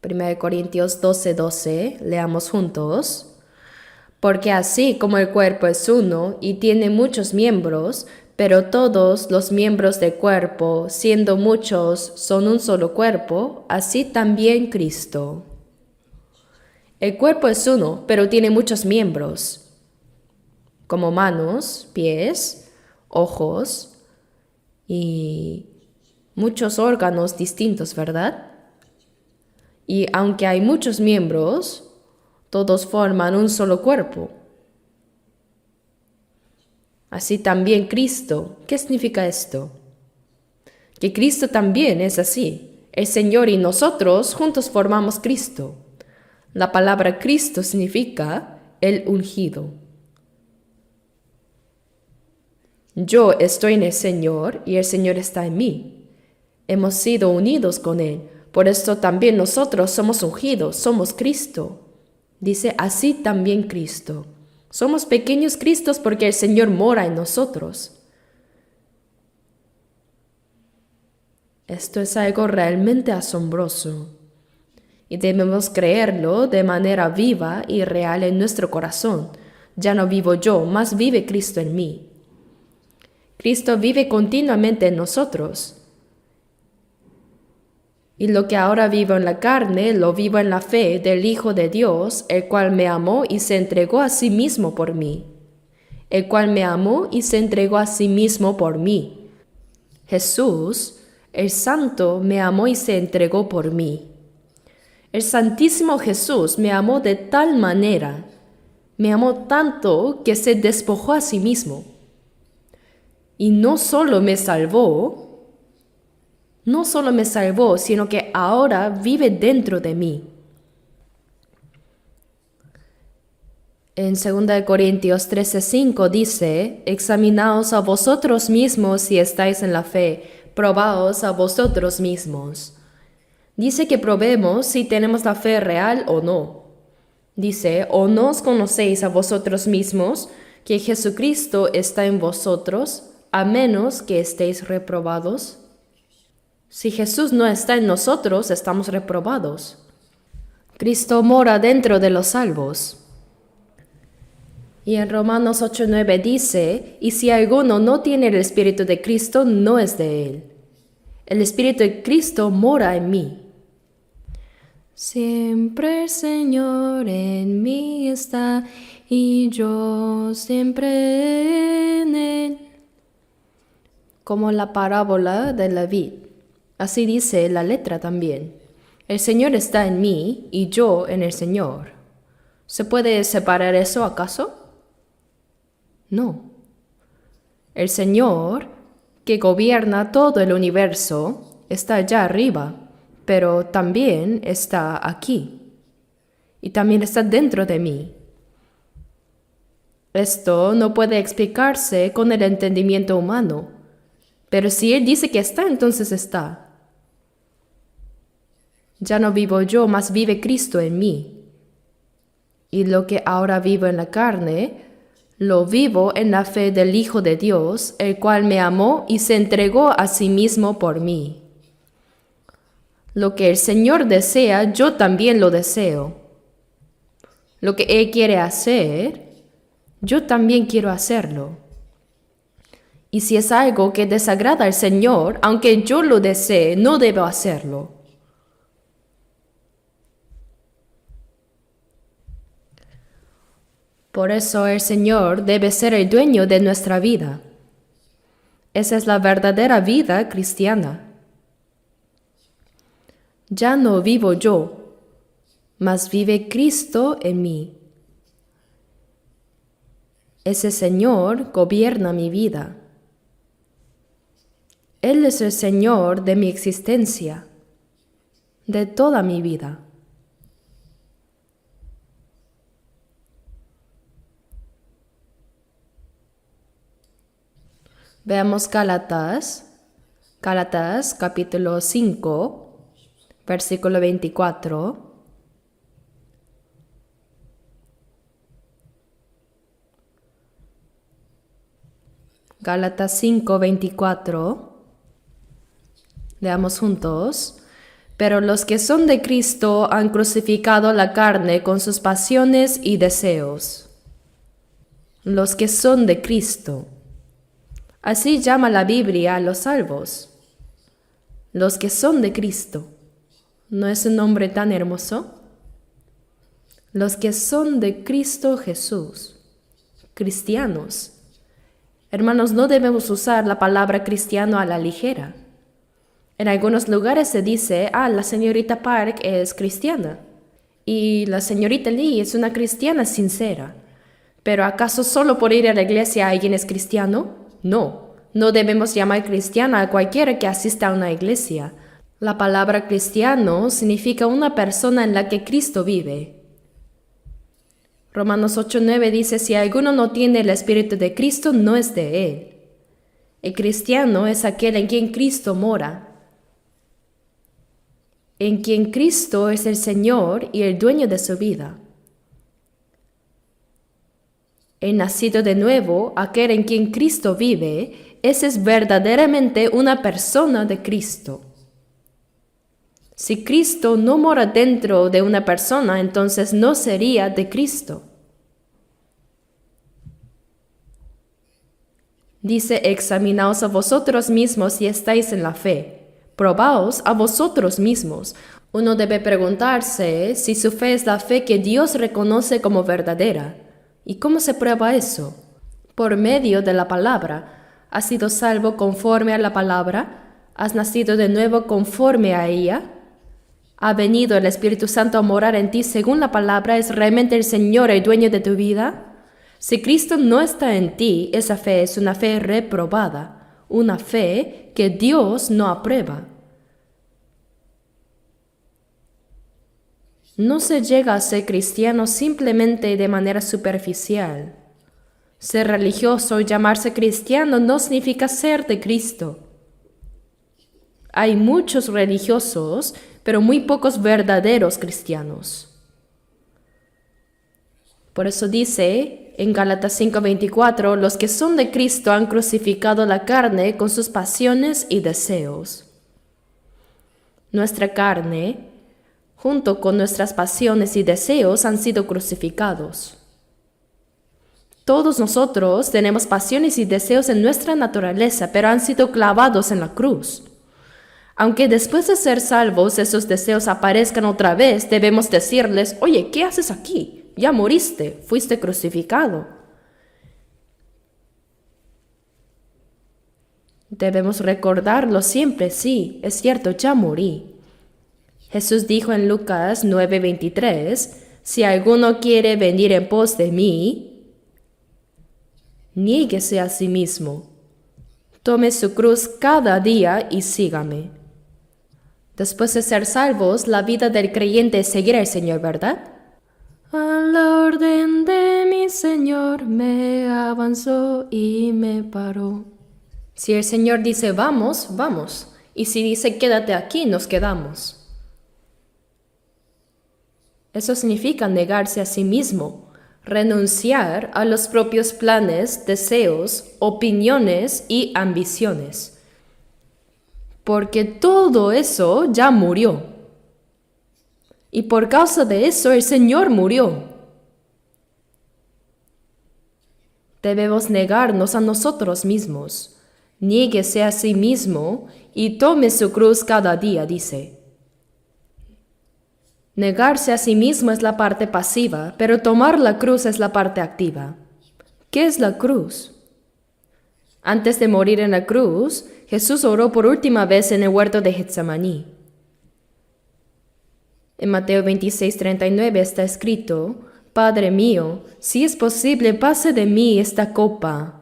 1 Corintios 12, 12. Leamos juntos. Porque así como el cuerpo es uno y tiene muchos miembros, pero todos los miembros del cuerpo, siendo muchos, son un solo cuerpo, así también Cristo. El cuerpo es uno, pero tiene muchos miembros, como manos, pies, ojos y muchos órganos distintos, ¿verdad? Y aunque hay muchos miembros, todos forman un solo cuerpo. Así también Cristo. ¿Qué significa esto? que Cristo también es así. El Señor y nosotros juntos formamos Cristo. La palabra Cristo significa el ungido. Yo estoy en el Señor y el Señor está en mí. Hemos sido unidos con Él. Por esto también nosotros somos ungidos, somos Cristo. Dice así también Cristo. Somos pequeños Cristos porque el Señor mora en nosotros. Esto es algo realmente asombroso. Y debemos creerlo de manera viva y real en nuestro corazón. Ya no vivo yo, más vive Cristo en mí. Cristo vive continuamente en nosotros. Y lo que ahora vivo en la carne, lo vivo en la fe del Hijo de Dios, el cual me amó y se entregó a sí mismo por mí. El cual me amó y se entregó a sí mismo por mí. Jesús, el Santo, me amó y se entregó por mí. El Santísimo Jesús me amó de tal manera, me amó tanto que se despojó a sí mismo. Y no solo me salvó, sino que ahora vive dentro de mí. En 2 Corintios 13:5 dice, examinaos a vosotros mismos si estáis en la fe, probaos a vosotros mismos. Dice que probemos si tenemos la fe real o no. Dice, ¿o no os conocéis a vosotros mismos que Jesucristo está en vosotros, a menos que estéis reprobados? Si Jesús no está en nosotros, estamos reprobados. Cristo mora dentro de los salvos. Y en Romanos 8:9 dice, y si alguno no tiene el Espíritu de Cristo, no es de él. El Espíritu de Cristo mora en mí. Siempre el Señor en mí está, y yo siempre en él. Como la parábola de la vid. Así dice la letra también. El Señor está en mí y yo en el Señor. ¿Se puede separar eso acaso? No. El Señor, que gobierna todo el universo, está allá arriba, pero también está aquí. Y también está dentro de mí. Esto no puede explicarse con el entendimiento humano, pero si Él dice que está, entonces está. Ya no vivo yo, mas vive Cristo en mí. Y lo que ahora vivo en la carne, lo vivo en la fe del Hijo de Dios, el cual me amó y se entregó a sí mismo por mí. Lo que el Señor desea, yo también lo deseo. Lo que Él quiere hacer, yo también quiero hacerlo. Y si es algo que desagrada al Señor, aunque yo lo desee, no debo hacerlo. Por eso el Señor debe ser el dueño de nuestra vida. Esa es la verdadera vida cristiana. Ya no vivo yo, mas vive Cristo en mí. Ese Señor gobierna mi vida. Él es el Señor de mi existencia, de toda mi vida. Veamos Gálatas capítulo 5, versículo 24. Gálatas 5, 24. Leamos juntos. Pero los que son de Cristo han crucificado la carne con sus pasiones y deseos. Los que son de Cristo. Así llama la Biblia a los salvos. Los que son de Cristo. ¿No es un nombre tan hermoso? Los que son de Cristo Jesús. Cristianos. Hermanos, no debemos usar la palabra cristiano a la ligera. En algunos lugares se dice, la señorita Park es cristiana. Y la señorita Lee es una cristiana sincera. ¿Pero acaso solo por ir a la iglesia alguien es cristiano? No, No debemos llamar cristiana a cualquiera que asista a una iglesia. La palabra cristiano significa una persona en la que Cristo vive. Romanos 8:9 dice, si alguno no tiene el Espíritu de Cristo, no es de él. El cristiano es aquel en quien Cristo mora, en quien Cristo es el Señor y el dueño de su vida. El nacido de nuevo, aquel en quien Cristo vive, ese es verdaderamente una persona de Cristo. Si Cristo no mora dentro de una persona, entonces no sería de Cristo. Dice, examinaos a vosotros mismos si estáis en la fe. Probaos a vosotros mismos. Uno debe preguntarse si su fe es la fe que Dios reconoce como verdadera. ¿Y cómo se prueba eso? Por medio de la palabra. ¿Has sido salvo conforme a la palabra? ¿Has nacido de nuevo conforme a ella? ¿Ha venido el Espíritu Santo a morar en ti según la palabra? ¿Es realmente el Señor el dueño de tu vida? Si Cristo no está en ti, esa fe es una fe reprobada, una fe que Dios no aprueba. No se llega a ser cristiano simplemente de manera superficial. Ser religioso y llamarse cristiano no significa ser de Cristo. Hay muchos religiosos, pero muy pocos verdaderos cristianos. Por eso dice en Gálatas 5:24, los que son de Cristo han crucificado la carne con sus pasiones y deseos. Nuestra carne, junto con nuestras pasiones y deseos, han sido crucificados. Todos nosotros tenemos pasiones y deseos en nuestra naturaleza, pero han sido clavados en la cruz. Aunque después de ser salvos esos deseos aparezcan otra vez, debemos decirles, oye, ¿qué haces aquí? Ya moriste, fuiste crucificado. Debemos recordarlo siempre, sí, es cierto, ya morí. Jesús dijo en Lucas 9:23, si alguno quiere venir en pos de mí, niéguese a sí mismo, tome su cruz cada día y sígame. Después de ser salvos, la vida del creyente es seguir al Señor, ¿verdad? A la orden de mi Señor me avanzó y me paró. Si el Señor dice vamos, vamos. Y si dice quédate aquí, nos quedamos. Eso significa negarse a sí mismo, renunciar a los propios planes, deseos, opiniones y ambiciones. Porque todo eso ya murió. Y por causa de eso el Señor murió. Debemos negarnos a nosotros mismos. Niéguese a sí mismo y tome su cruz cada día, dice. Negarse a sí mismo es la parte pasiva, pero tomar la cruz es la parte activa. ¿Qué es la cruz? Antes de morir en la cruz, Jesús oró por última vez en el huerto de Getsemaní. En Mateo 26:39 está escrito, Padre mío, si es posible, pase de mí esta copa.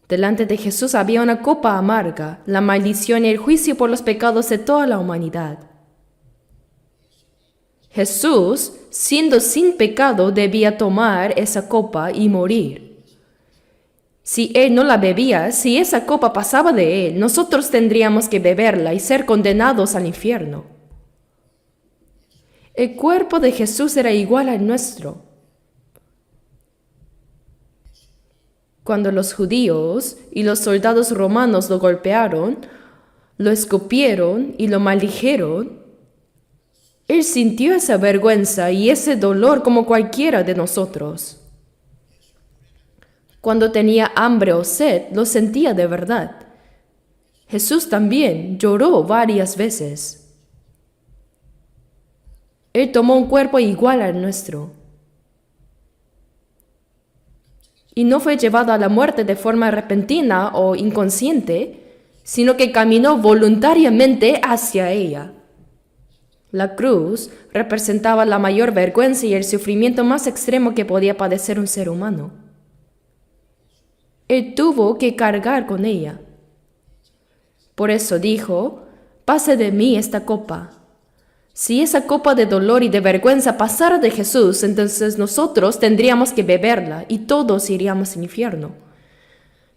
Delante de Jesús había una copa amarga, la maldición y el juicio por los pecados de toda la humanidad. Jesús, siendo sin pecado, debía tomar esa copa y morir. Si Él no la bebía, si esa copa pasaba de Él, nosotros tendríamos que beberla y ser condenados al infierno. El cuerpo de Jesús era igual al nuestro. Cuando los judíos y los soldados romanos lo golpearon, lo escupieron y lo maldijeron, Él sintió esa vergüenza y ese dolor como cualquiera de nosotros. Cuando tenía hambre o sed, lo sentía de verdad. Jesús también lloró varias veces. Él tomó un cuerpo igual al nuestro. Y no fue llevado a la muerte de forma repentina o inconsciente, sino que caminó voluntariamente hacia ella. La cruz representaba la mayor vergüenza y el sufrimiento más extremo que podía padecer un ser humano. Él tuvo que cargar con ella. Por eso dijo, pase de mí esta copa. Si esa copa de dolor y de vergüenza pasara de Jesús, entonces nosotros tendríamos que beberla y todos iríamos al infierno.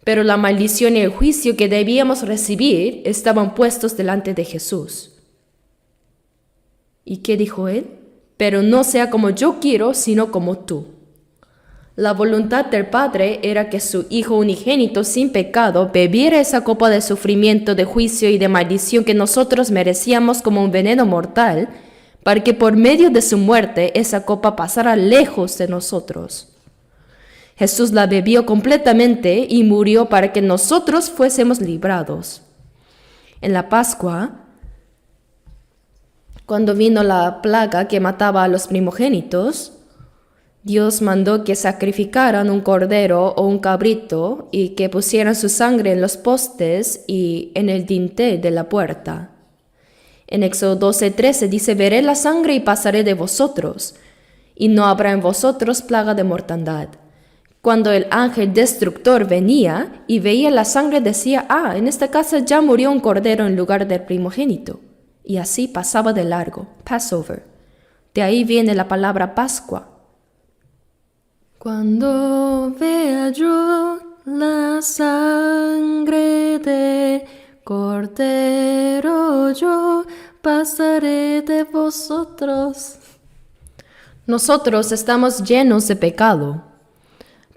Pero la maldición y el juicio que debíamos recibir estaban puestos delante de Jesús. ¿Y qué dijo él? Pero no sea como yo quiero, sino como tú. La voluntad del Padre era que su Hijo unigénito sin pecado bebiera esa copa de sufrimiento, de juicio y de maldición que nosotros merecíamos como un veneno mortal, para que por medio de su muerte esa copa pasara lejos de nosotros. Jesús la bebió completamente y murió para que nosotros fuésemos librados. En la Pascua, cuando vino la plaga que mataba a los primogénitos, Dios mandó que sacrificaran un cordero o un cabrito y que pusieran su sangre en los postes y en el dintel de la puerta. En Éxodo 12:13 dice, veré la sangre y pasaré de vosotros, y no habrá en vosotros plaga de mortandad. Cuando el ángel destructor venía y veía la sangre decía, en esta casa ya murió un cordero en lugar del primogénito. Y así pasaba de largo, Passover. De ahí viene la palabra Pascua. Cuando vea yo la sangre de cordero, yo pasaré de vosotros. Nosotros estamos llenos de pecado,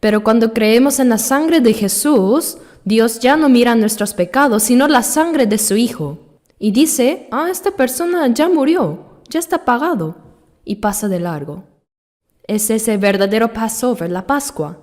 pero cuando creemos en la sangre de Jesús, Dios ya no mira nuestros pecados, sino la sangre de su Hijo. Y dice, esta persona ya murió, ya está pagado, y pasa de largo. Es ese verdadero Passover, la Pascua.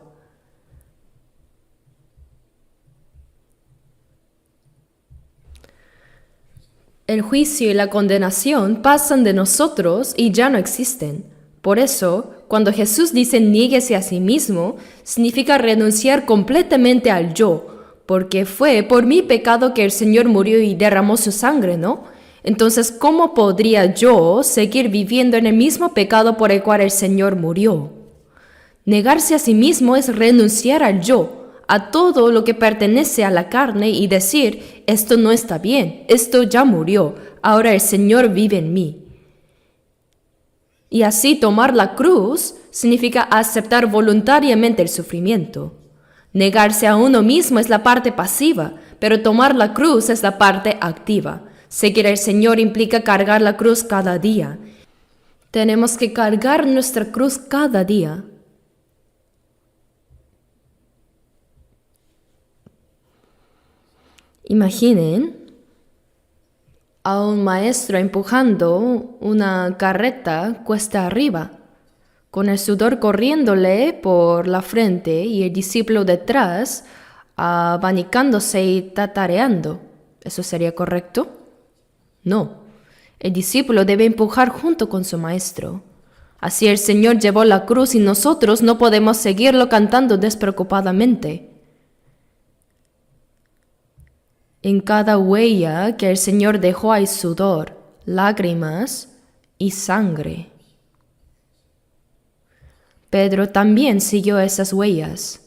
El juicio y la condenación pasan de nosotros y ya no existen. Por eso, cuando Jesús dice niéguese a sí mismo, significa renunciar completamente al yo, porque fue por mi pecado que el Señor murió y derramó su sangre, ¿no? Entonces, ¿cómo podría yo seguir viviendo en el mismo pecado por el cual el Señor murió? Negarse a sí mismo es renunciar al yo, a todo lo que pertenece a la carne y decir, esto no está bien, esto ya murió, ahora el Señor vive en mí. Y así tomar la cruz significa aceptar voluntariamente el sufrimiento. Negarse a uno mismo es la parte pasiva, pero tomar la cruz es la parte activa. Seguir al Señor implica cargar la cruz cada día. Tenemos que cargar nuestra cruz cada día. Imaginen a un maestro empujando una carreta cuesta arriba, con el sudor corriéndole por la frente y el discípulo detrás abanicándose y tatareando. ¿Eso sería correcto? No, el discípulo debe empujar junto con su maestro. Así el Señor llevó la cruz y nosotros no podemos seguirlo cantando despreocupadamente. En cada huella que el Señor dejó hay sudor, lágrimas y sangre. Pedro también siguió esas huellas.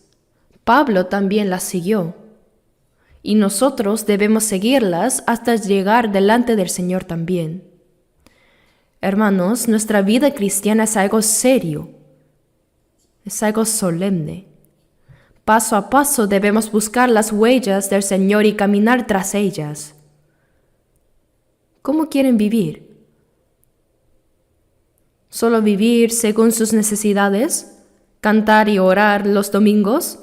Pablo también las siguió. Y nosotros debemos seguirlas hasta llegar delante del Señor también. Hermanos, nuestra vida cristiana es algo serio, es algo solemne. Paso a paso debemos buscar las huellas del Señor y caminar tras ellas. ¿Cómo quieren vivir? ¿Solo vivir según sus necesidades? ¿Cantar y orar los domingos?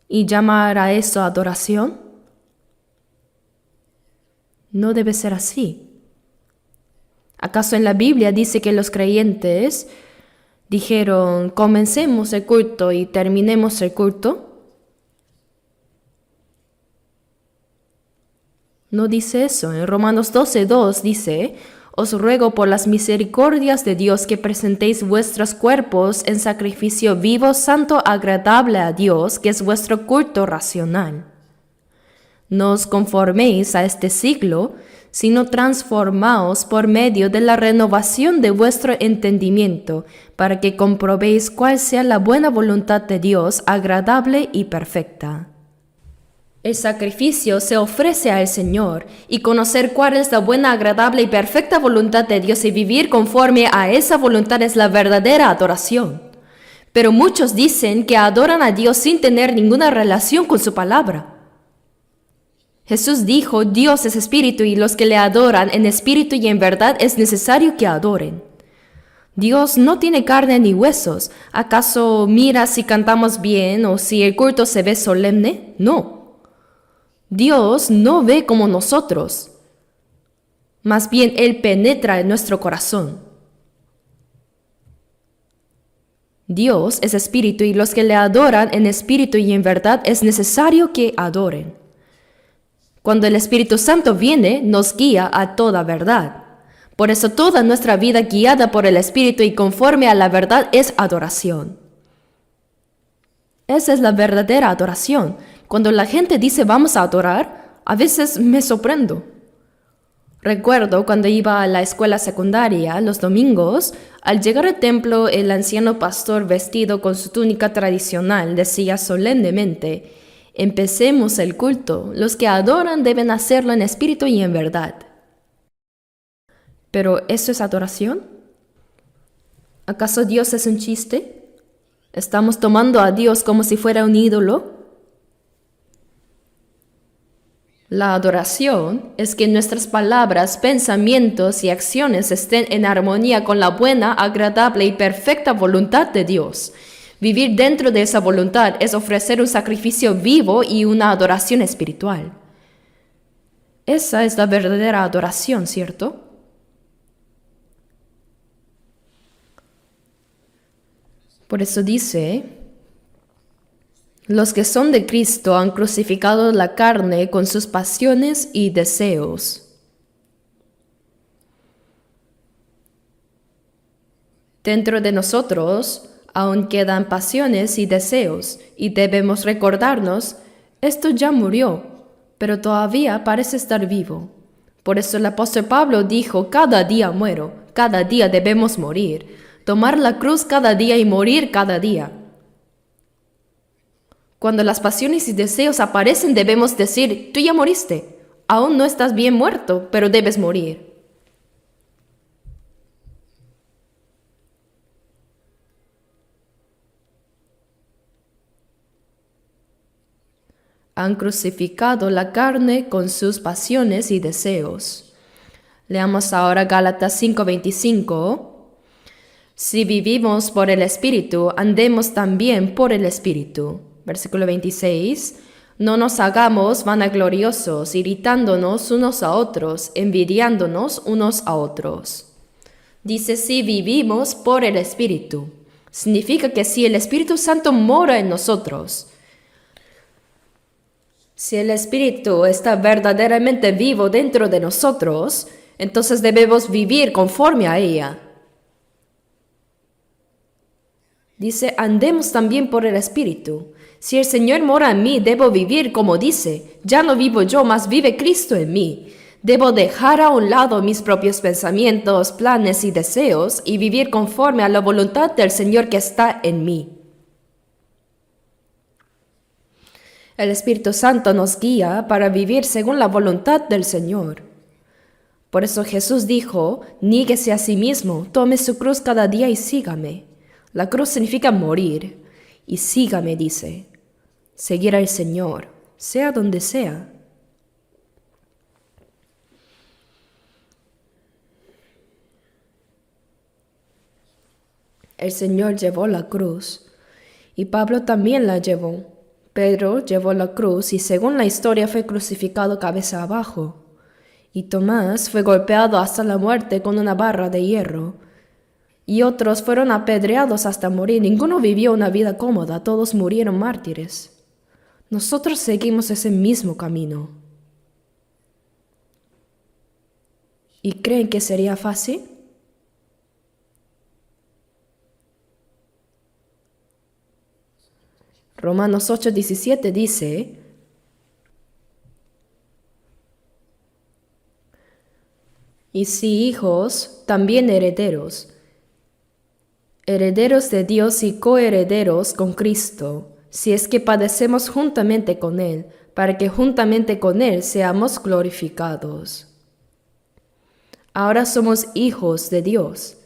¿Y llamar a eso adoración? No debe ser así. ¿Acaso en la Biblia dice que los creyentes dijeron, comencemos el culto y terminemos el culto? No dice eso. En Romanos 12:2 dice, os ruego por las misericordias de Dios que presentéis vuestros cuerpos en sacrificio vivo, santo, agradable a Dios, que es vuestro culto racional. No os conforméis a este siglo, sino transformaos por medio de la renovación de vuestro entendimiento, para que comprobéis cuál sea la buena voluntad de Dios, agradable y perfecta. El sacrificio se ofrece al Señor, y conocer cuál es la buena, agradable y perfecta voluntad de Dios y vivir conforme a esa voluntad es la verdadera adoración. Pero muchos dicen que adoran a Dios sin tener ninguna relación con su palabra. Jesús dijo, Dios es espíritu y los que le adoran en espíritu y en verdad es necesario que adoren. Dios no tiene carne ni huesos. ¿Acaso mira si cantamos bien o si el culto se ve solemne? No. Dios no ve como nosotros. Más bien, Él penetra en nuestro corazón. Dios es espíritu y los que le adoran en espíritu y en verdad es necesario que adoren. Cuando el Espíritu Santo viene, nos guía a toda verdad. Por eso toda nuestra vida guiada por el Espíritu y conforme a la verdad es adoración. Esa es la verdadera adoración. Cuando la gente dice vamos a adorar, a veces me sorprendo. Recuerdo cuando iba a la escuela secundaria los domingos, al llegar al templo el anciano pastor vestido con su túnica tradicional decía solemnemente: empecemos el culto, los que adoran deben hacerlo en espíritu y en verdad. ¿Pero eso es adoración? ¿Acaso Dios es un chiste? ¿Estamos tomando a Dios como si fuera un ídolo? La adoración es que nuestras palabras, pensamientos y acciones estén en armonía con la buena, agradable y perfecta voluntad de Dios. Vivir dentro de esa voluntad es ofrecer un sacrificio vivo y una adoración espiritual. Esa es la verdadera adoración, ¿cierto? Por eso dice: los que son de Cristo han crucificado la carne con sus pasiones y deseos. Dentro de nosotros aún quedan pasiones y deseos, y debemos recordarnos, esto ya murió, pero todavía parece estar vivo. Por eso el apóstol Pablo dijo, cada día muero, cada día debemos morir, tomar la cruz cada día y morir cada día. Cuando las pasiones y deseos aparecen debemos decir, tú ya moriste, aún no estás bien muerto, pero debes morir. Han crucificado la carne con sus pasiones y deseos. Leamos ahora Gálatas 5:25. Si vivimos por el Espíritu, andemos también por el Espíritu. Versículo 26. No nos hagamos vanagloriosos, irritándonos unos a otros, envidiándonos unos a otros. Dice, si vivimos por el Espíritu. Significa que si el Espíritu Santo mora en nosotros, si el Espíritu está verdaderamente vivo dentro de nosotros, entonces debemos vivir conforme a ella. Dice, andemos también por el Espíritu. Si el Señor mora en mí, debo vivir como dice. Ya no vivo yo, mas vive Cristo en mí. Debo dejar a un lado mis propios pensamientos, planes y deseos y vivir conforme a la voluntad del Señor que está en mí. El Espíritu Santo nos guía para vivir según la voluntad del Señor. Por eso Jesús dijo, níguese a sí mismo, tome su cruz cada día y sígame. La cruz significa morir, y sígame, dice, seguir al Señor, sea donde sea. El Señor llevó la cruz, y Pablo también la llevó. Pedro llevó la cruz y según la historia fue crucificado cabeza abajo, y Tomás fue golpeado hasta la muerte con una barra de hierro. Y otros fueron apedreados hasta morir. Ninguno vivió una vida cómoda, todos murieron mártires. Nosotros seguimos ese mismo camino. ¿Y creen que sería fácil? Romanos 8:17 dice, y si hijos, también herederos, herederos de Dios y coherederos con Cristo, si es que padecemos juntamente con Él, para que juntamente con Él seamos glorificados. Ahora somos hijos de Dios,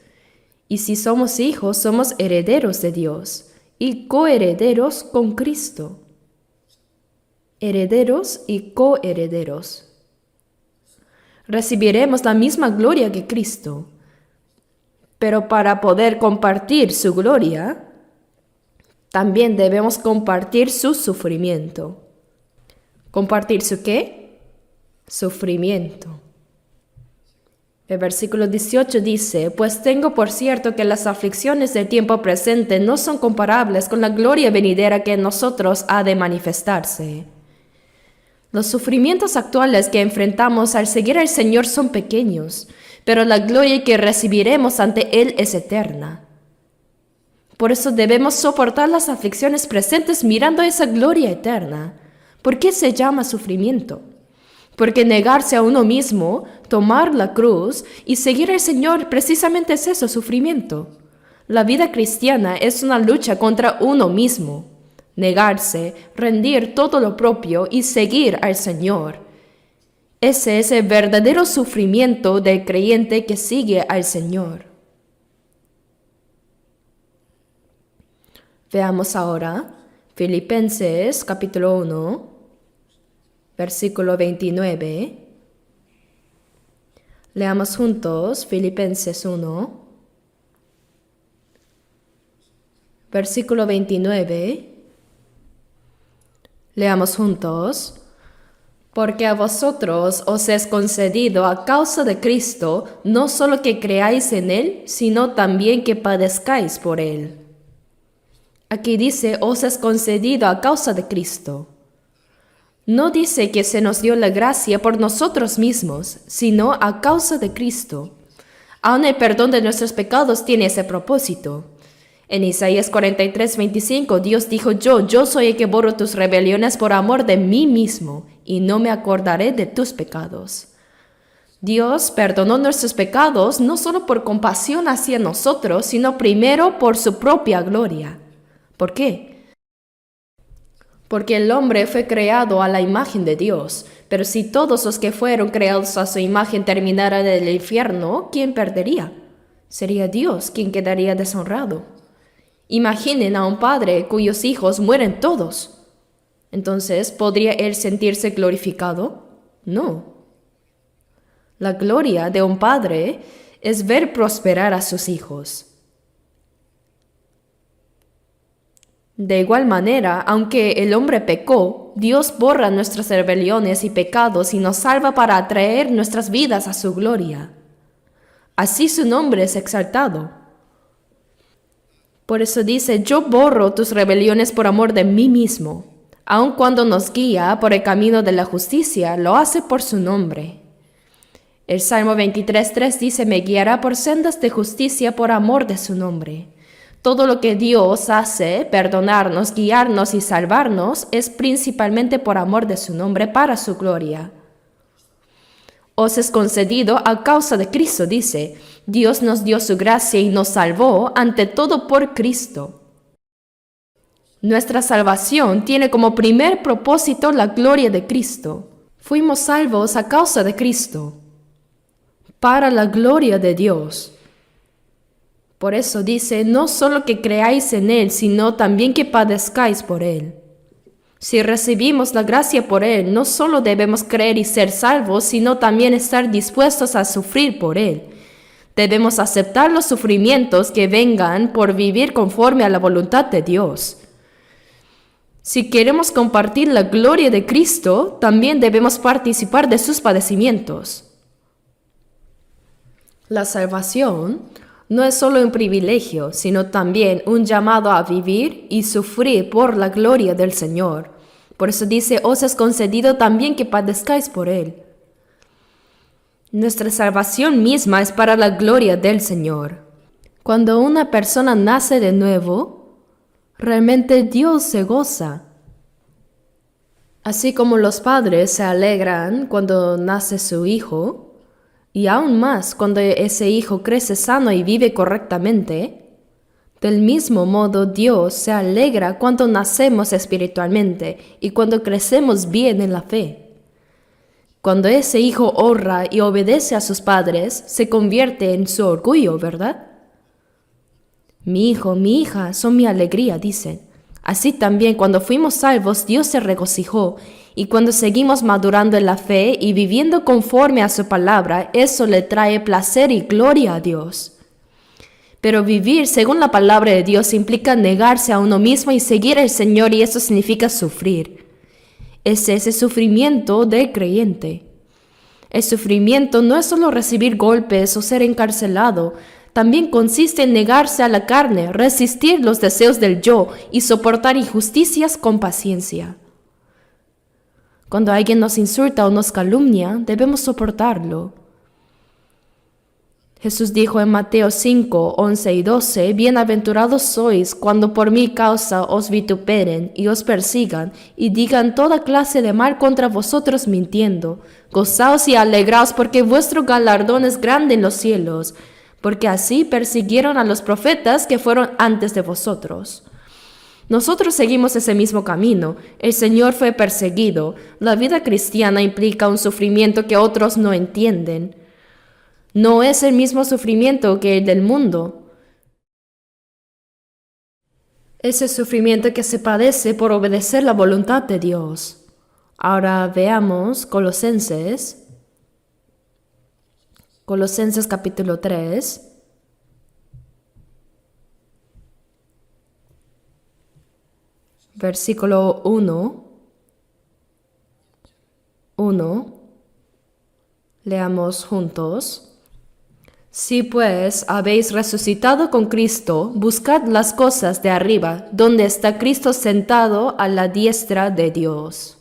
y si somos hijos, somos herederos de Dios y coherederos con Cristo. Herederos y coherederos. Recibiremos la misma gloria que Cristo, pero para poder compartir su gloria, también debemos compartir su sufrimiento. ¿Compartir su qué? Sufrimiento. El versículo 18 dice, pues tengo por cierto que las aflicciones del tiempo presente no son comparables con la gloria venidera que en nosotros ha de manifestarse. Los sufrimientos actuales que enfrentamos al seguir al Señor son pequeños, pero la gloria que recibiremos ante Él es eterna. Por eso debemos soportar las aflicciones presentes mirando esa gloria eterna. ¿Por qué se llama sufrimiento? Porque negarse a uno mismo, tomar la cruz y seguir al Señor precisamente es eso, sufrimiento. La vida cristiana es una lucha contra uno mismo. Negarse, rendir todo lo propio y seguir al Señor. Ese es el verdadero sufrimiento del creyente que sigue al Señor. Veamos ahora Filipenses capítulo 1. Versículo 29. Leamos juntos Filipenses 1. Versículo 29. Leamos juntos. Porque a vosotros os es concedido a causa de Cristo, no solo que creáis en Él, sino también que padezcáis por Él. Aquí dice, os es concedido a causa de Cristo. No dice que se nos dio la gracia por nosotros mismos, sino a causa de Cristo. Aun el perdón de nuestros pecados tiene ese propósito. En Isaías 43:25, Dios dijo, yo soy el que borro tus rebeliones por amor de mí mismo, y no me acordaré de tus pecados. Dios perdonó nuestros pecados no solo por compasión hacia nosotros, sino primero por su propia gloria. ¿Por qué? Porque el hombre fue creado a la imagen de Dios, pero si todos los que fueron creados a su imagen terminaran en el infierno, ¿quién perdería? Sería Dios quien quedaría deshonrado. Imaginen a un padre cuyos hijos mueren todos. Entonces, ¿podría él sentirse glorificado? No. La gloria de un padre es ver prosperar a sus hijos. De igual manera, aunque el hombre pecó, Dios borra nuestras rebeliones y pecados y nos salva para atraer nuestras vidas a su gloria. Así su nombre es exaltado. Por eso dice, yo borro tus rebeliones por amor de mí mismo. Aun cuando nos guía por el camino de la justicia, lo hace por su nombre. El Salmo 23:3 dice, me guiará por sendas de justicia por amor de su nombre. Todo lo que Dios hace, perdonarnos, guiarnos y salvarnos, es principalmente por amor de su nombre para su gloria. Os es concedido a causa de Cristo, dice. Dios nos dio su gracia y nos salvó ante todo por Cristo. Nuestra salvación tiene como primer propósito la gloria de Cristo. Fuimos salvos a causa de Cristo, para la gloria de Dios. Por eso dice, no solo que creáis en Él, sino también que padezcáis por Él. Si recibimos la gracia por Él, no solo debemos creer y ser salvos, sino también estar dispuestos a sufrir por Él. Debemos aceptar los sufrimientos que vengan por vivir conforme a la voluntad de Dios. Si queremos compartir la gloria de Cristo, también debemos participar de sus padecimientos. La salvación no es solo un privilegio, sino también un llamado a vivir y sufrir por la gloria del Señor. Por eso dice, os es concedido también que padezcáis por Él. Nuestra salvación misma es para la gloria del Señor. Cuando una persona nace de nuevo, realmente Dios se goza. Así como los padres se alegran cuando nace su hijo, Y aún más cuando ese hijo crece sano y vive correctamente. Del mismo modo, Dios se alegra cuando nacemos espiritualmente y cuando crecemos bien en la fe. Cuando ese hijo honra y obedece a sus padres, se convierte en su orgullo, ¿verdad? Mi hijo, mi hija son mi alegría, dicen. Así también cuando fuimos salvos, Dios se regocijó, y cuando seguimos madurando en la fe y viviendo conforme a su palabra, eso le trae placer y gloria a Dios. Pero vivir según la palabra de Dios implica negarse a uno mismo y seguir al Señor, y eso significa sufrir. Es ese sufrimiento del creyente. El sufrimiento no es solo recibir golpes o ser encarcelado, también consiste en negarse a la carne, resistir los deseos del yo y soportar injusticias con paciencia. Cuando alguien nos insulta o nos calumnia, debemos soportarlo. Jesús dijo en Mateo 5, 11 y 12, «Bienaventurados sois cuando por mi causa os vituperen y os persigan y digan toda clase de mal contra vosotros mintiendo. Gozaos y alegraos porque vuestro galardón es grande en los cielos, porque así persiguieron a los profetas que fueron antes de vosotros». Nosotros seguimos ese mismo camino. El Señor fue perseguido. La vida cristiana implica un sufrimiento que otros no entienden. No es el mismo sufrimiento que el del mundo. Es el sufrimiento que se padece por obedecer la voluntad de Dios. Ahora veamos Colosenses capítulo 3. Versículo 1. Leamos juntos. Si pues habéis resucitado con Cristo, buscad las cosas de arriba, donde está Cristo sentado a la diestra de Dios.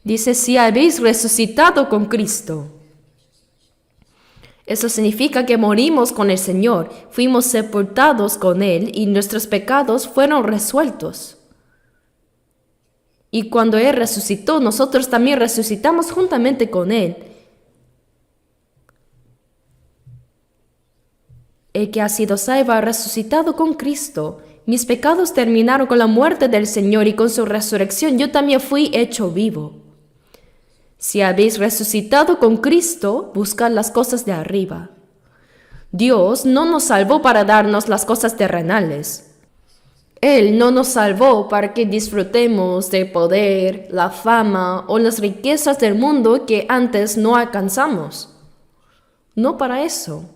Dice, si habéis resucitado con Cristo. Eso significa que morimos con el Señor, fuimos sepultados con Él y nuestros pecados fueron resueltos. Y cuando Él resucitó, nosotros también resucitamos juntamente con Él. El que ha sido salvo ha resucitado con Cristo. Mis pecados terminaron con la muerte del Señor y con su resurrección yo también fui hecho vivo. Si habéis resucitado con Cristo, buscad las cosas de arriba. Dios no nos salvó para darnos las cosas terrenales. Él no nos salvó para que disfrutemos del poder, la fama o las riquezas del mundo que antes no alcanzamos. No para eso,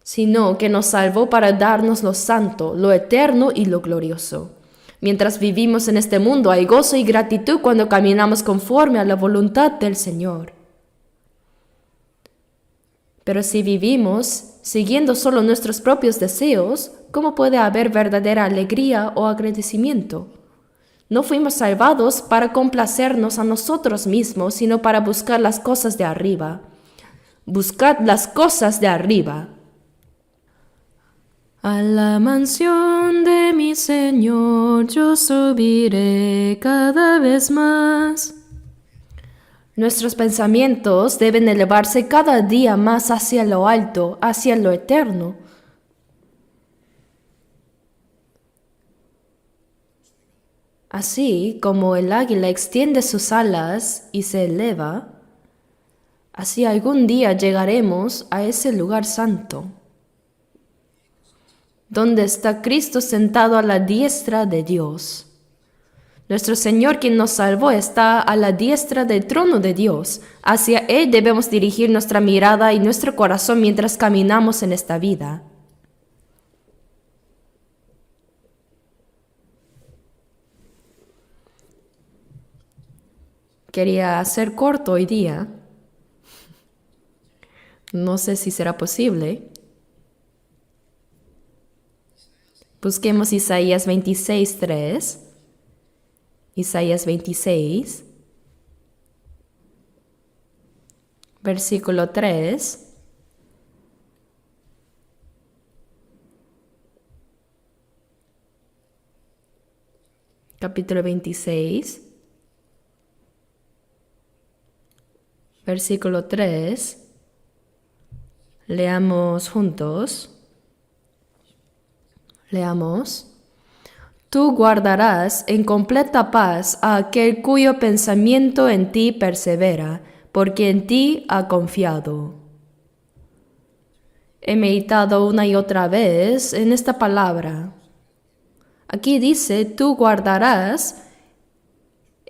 sino que nos salvó para darnos lo santo, lo eterno y lo glorioso. Mientras vivimos en este mundo hay gozo y gratitud cuando caminamos conforme a la voluntad del Señor. Pero si vivimos siguiendo solo nuestros propios deseos, ¿cómo puede haber verdadera alegría o agradecimiento? No fuimos salvados para complacernos a nosotros mismos, sino para buscar las cosas de arriba. Buscad las cosas de arriba. A la mansión de mi Señor yo subiré cada vez más. Nuestros pensamientos deben elevarse cada día más hacia lo alto, hacia lo eterno. Así como el águila extiende sus alas y se eleva, así algún día llegaremos a ese lugar santo, donde está Cristo sentado a la diestra de Dios. Nuestro Señor, quien nos salvó, está a la diestra del trono de Dios. Hacia Él debemos dirigir nuestra mirada y nuestro corazón mientras caminamos en esta vida. Quería hacer corto hoy día. No sé si será posible. Busquemos Isaías 26:3. Isaías 26, versículo 3. Capítulo 26. Versículo 3. Leamos juntos. Leamos. Tú guardarás en completa paz a aquel cuyo pensamiento en ti persevera, porque en ti ha confiado. He meditado una y otra vez en esta palabra. Aquí dice, tú guardarás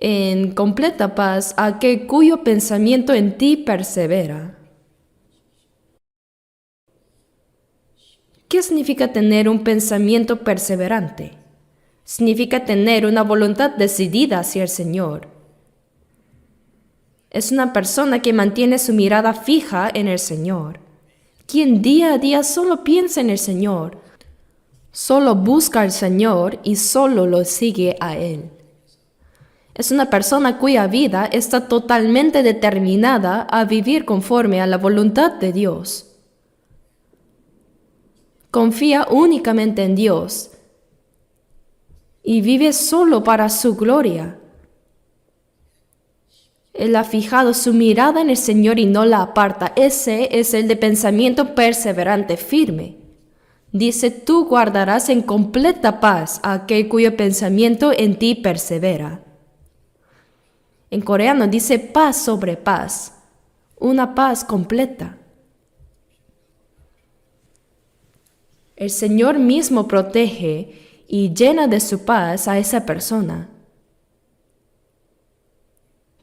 en completa paz a aquel cuyo pensamiento en ti persevera. ¿Qué significa tener un pensamiento perseverante? Significa tener una voluntad decidida hacia el Señor. Es una persona que mantiene su mirada fija en el Señor, quien día a día solo piensa en el Señor, solo busca al Señor y solo lo sigue a Él. Es una persona cuya vida está totalmente determinada a vivir conforme a la voluntad de Dios. Confía únicamente en Dios y vive solo para su gloria. Él ha fijado su mirada en el Señor y no la aparta. Ese es el de pensamiento perseverante, firme. Dice, tú guardarás en completa paz a aquel cuyo pensamiento en ti persevera. En coreano dice paz sobre paz, una paz completa. El Señor mismo protege y llena de su paz a esa persona.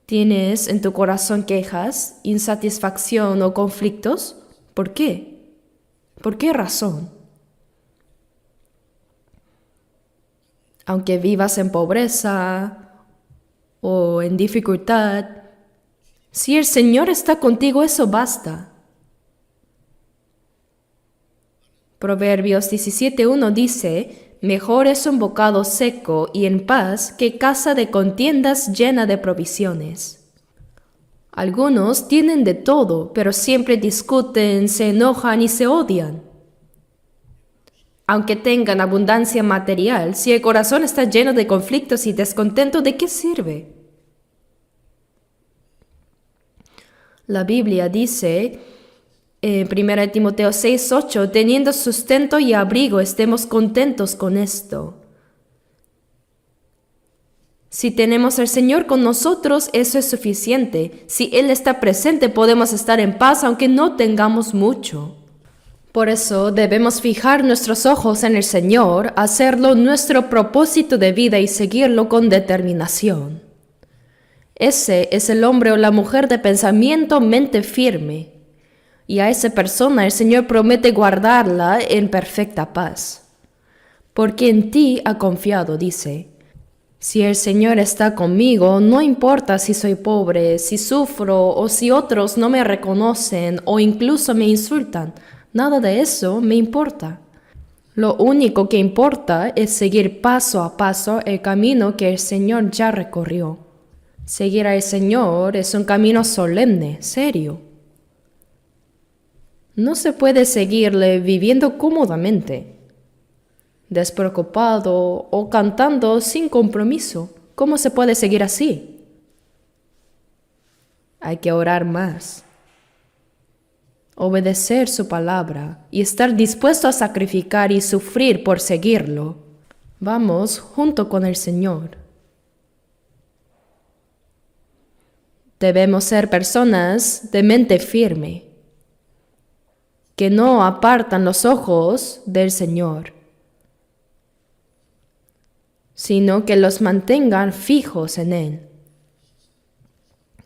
¿Tienes en tu corazón quejas, insatisfacción o conflictos? ¿Por qué? ¿Por qué razón? Aunque vivas en pobreza o en dificultad, si el Señor está contigo, eso basta. Proverbios 17:1 dice, mejor es un bocado seco y en paz que casa de contiendas llena de provisiones. Algunos tienen de todo, pero siempre discuten, se enojan y se odian. Aunque tengan abundancia material, si el corazón está lleno de conflictos y descontento, ¿de qué sirve? La Biblia dice en 1 Timoteo 6:8, teniendo sustento y abrigo, estemos contentos con esto. Si tenemos al Señor con nosotros, eso es suficiente. Si Él está presente, podemos estar en paz aunque no tengamos mucho. Por eso debemos fijar nuestros ojos en el Señor, hacerlo nuestro propósito de vida y seguirlo con determinación. Ese es el hombre o la mujer de pensamiento, mente firme. Y a esa persona el Señor promete guardarla en perfecta paz. Porque en ti ha confiado, dice. Si el Señor está conmigo, no importa si soy pobre, si sufro o si otros no me reconocen o incluso me insultan. Nada de eso me importa. Lo único que importa es seguir paso a paso el camino que el Señor ya recorrió. Seguir al Señor es un camino solemne, serio. No se puede seguirle viviendo cómodamente, despreocupado o cantando sin compromiso. ¿Cómo se puede seguir así? Hay que orar más, obedecer su palabra y estar dispuesto a sacrificar y sufrir por seguirlo. Vamos junto con el Señor. Debemos ser personas de mente firme, que no apartan los ojos del Señor, sino que los mantengan fijos en Él.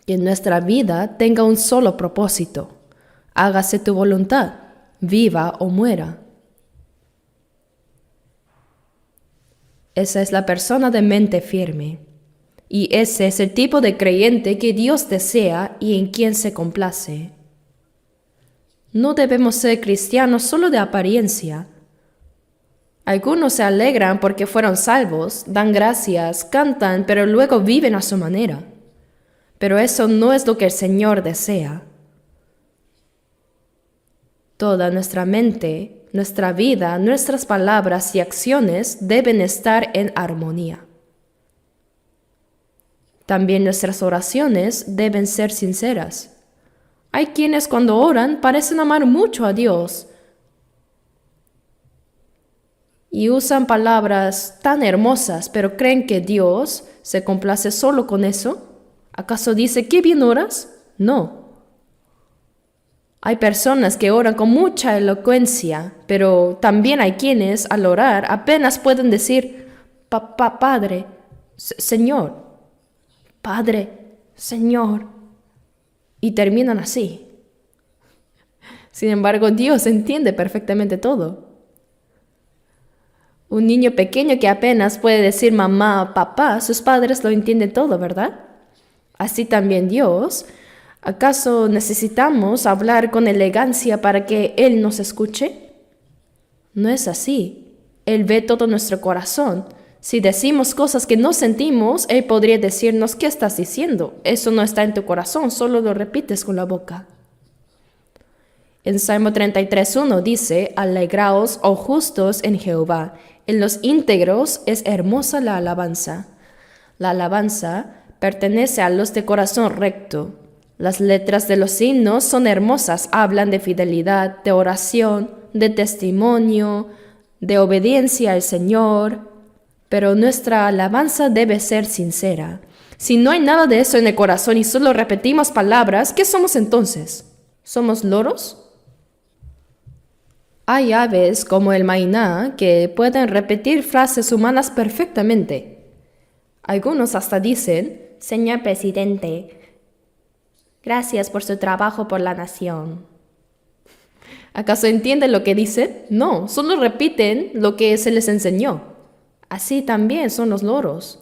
Que nuestra vida tenga un solo propósito: hágase tu voluntad, viva o muera. Esa es la persona de mente firme, y ese es el tipo de creyente que Dios desea y en quien se complace. No debemos ser cristianos solo de apariencia. Algunos se alegran porque fueron salvos, dan gracias, cantan, pero luego viven a su manera. Pero eso no es lo que el Señor desea. Toda nuestra mente, nuestra vida, nuestras palabras y acciones deben estar en armonía. También nuestras oraciones deben ser sinceras. Hay quienes cuando oran parecen amar mucho a Dios y usan palabras tan hermosas, pero creen que Dios se complace solo con eso. ¿Acaso dice, qué bien oras? No. Hay personas que oran con mucha elocuencia, pero también hay quienes al orar apenas pueden decir, Padre, Señor, Padre, Señor, y terminan así. Sin embargo, Dios entiende perfectamente todo. Un niño pequeño que apenas puede decir mamá, papá, sus padres lo entienden todo, ¿verdad? Así también Dios. ¿Acaso necesitamos hablar con elegancia para que Él nos escuche? No es así. Él ve todo nuestro corazón. Si decimos cosas que no sentimos, Él podría decirnos, ¿qué estás diciendo? Eso no está en tu corazón, solo lo repites con la boca. En Salmo 33:1 dice, alegraos, oh justos, en Jehová. En los íntegros es hermosa la alabanza. La alabanza pertenece a los de corazón recto. Las letras de los himnos son hermosas, hablan de fidelidad, de oración, de testimonio, de obediencia al Señor. Pero nuestra alabanza debe ser sincera. Si no hay nada de eso en el corazón y solo repetimos palabras, ¿qué somos entonces? ¿Somos loros? Hay aves como el mainá que pueden repetir frases humanas perfectamente. Algunos hasta dicen, Señor presidente, gracias por su trabajo por la nación. ¿Acaso entienden lo que dicen? No, solo repiten lo que se les enseñó. Así también son los loros.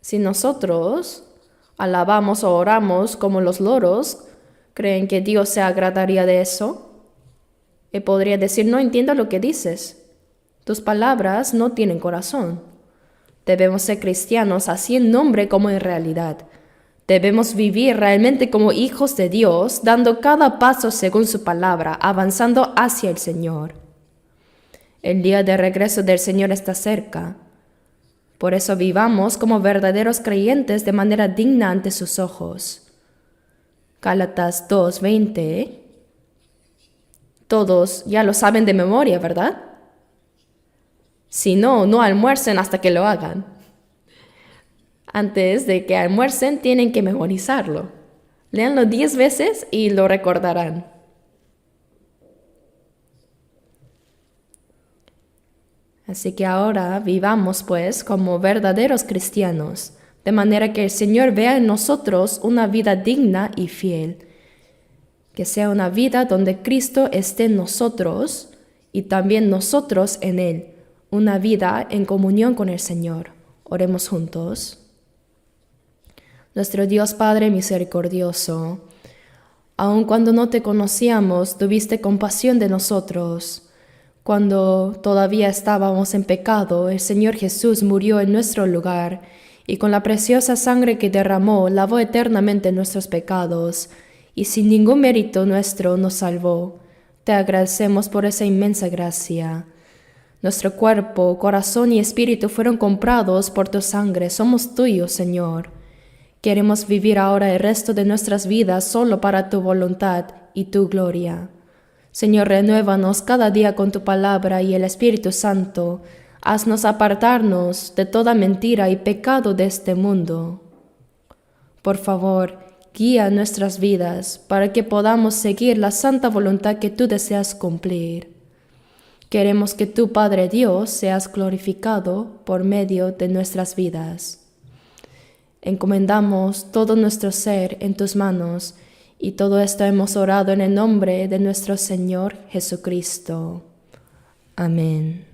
Si nosotros alabamos o oramos como los loros, ¿creen que Dios se agradaría de eso? Él podría decir, no entiendo lo que dices. Tus palabras no tienen corazón. Debemos ser cristianos así en nombre como en realidad. Debemos vivir realmente como hijos de Dios, dando cada paso según su palabra, avanzando hacia el Señor. El día de regreso del Señor está cerca. Por eso vivamos como verdaderos creyentes de manera digna ante sus ojos. Gálatas 2:20. Todos ya lo saben de memoria, ¿verdad? Si no, no almuercen hasta que lo hagan. Antes de que almuercen, tienen que memorizarlo. Léanlo 10 veces y lo recordarán. Así que ahora vivamos, pues, como verdaderos cristianos, de manera que el Señor vea en nosotros una vida digna y fiel. Que sea una vida donde Cristo esté en nosotros y también nosotros en Él. Una vida en comunión con el Señor. Oremos juntos. Nuestro Dios Padre misericordioso, aun cuando no te conocíamos, tuviste compasión de nosotros. Cuando todavía estábamos en pecado, el Señor Jesús murió en nuestro lugar y con la preciosa sangre que derramó, lavó eternamente nuestros pecados y sin ningún mérito nuestro nos salvó. Te agradecemos por esa inmensa gracia. Nuestro cuerpo, corazón y espíritu fueron comprados por tu sangre. Somos tuyos, Señor. Queremos vivir ahora el resto de nuestras vidas solo para tu voluntad y tu gloria. Señor, renuévanos cada día con tu palabra y el Espíritu Santo. Haznos apartarnos de toda mentira y pecado de este mundo. Por favor, guía nuestras vidas para que podamos seguir la santa voluntad que tú deseas cumplir. Queremos que tú, Padre Dios, seas glorificado por medio de nuestras vidas. Encomendamos todo nuestro ser en tus manos y todo esto hemos orado en el nombre de nuestro Señor Jesucristo. Amén.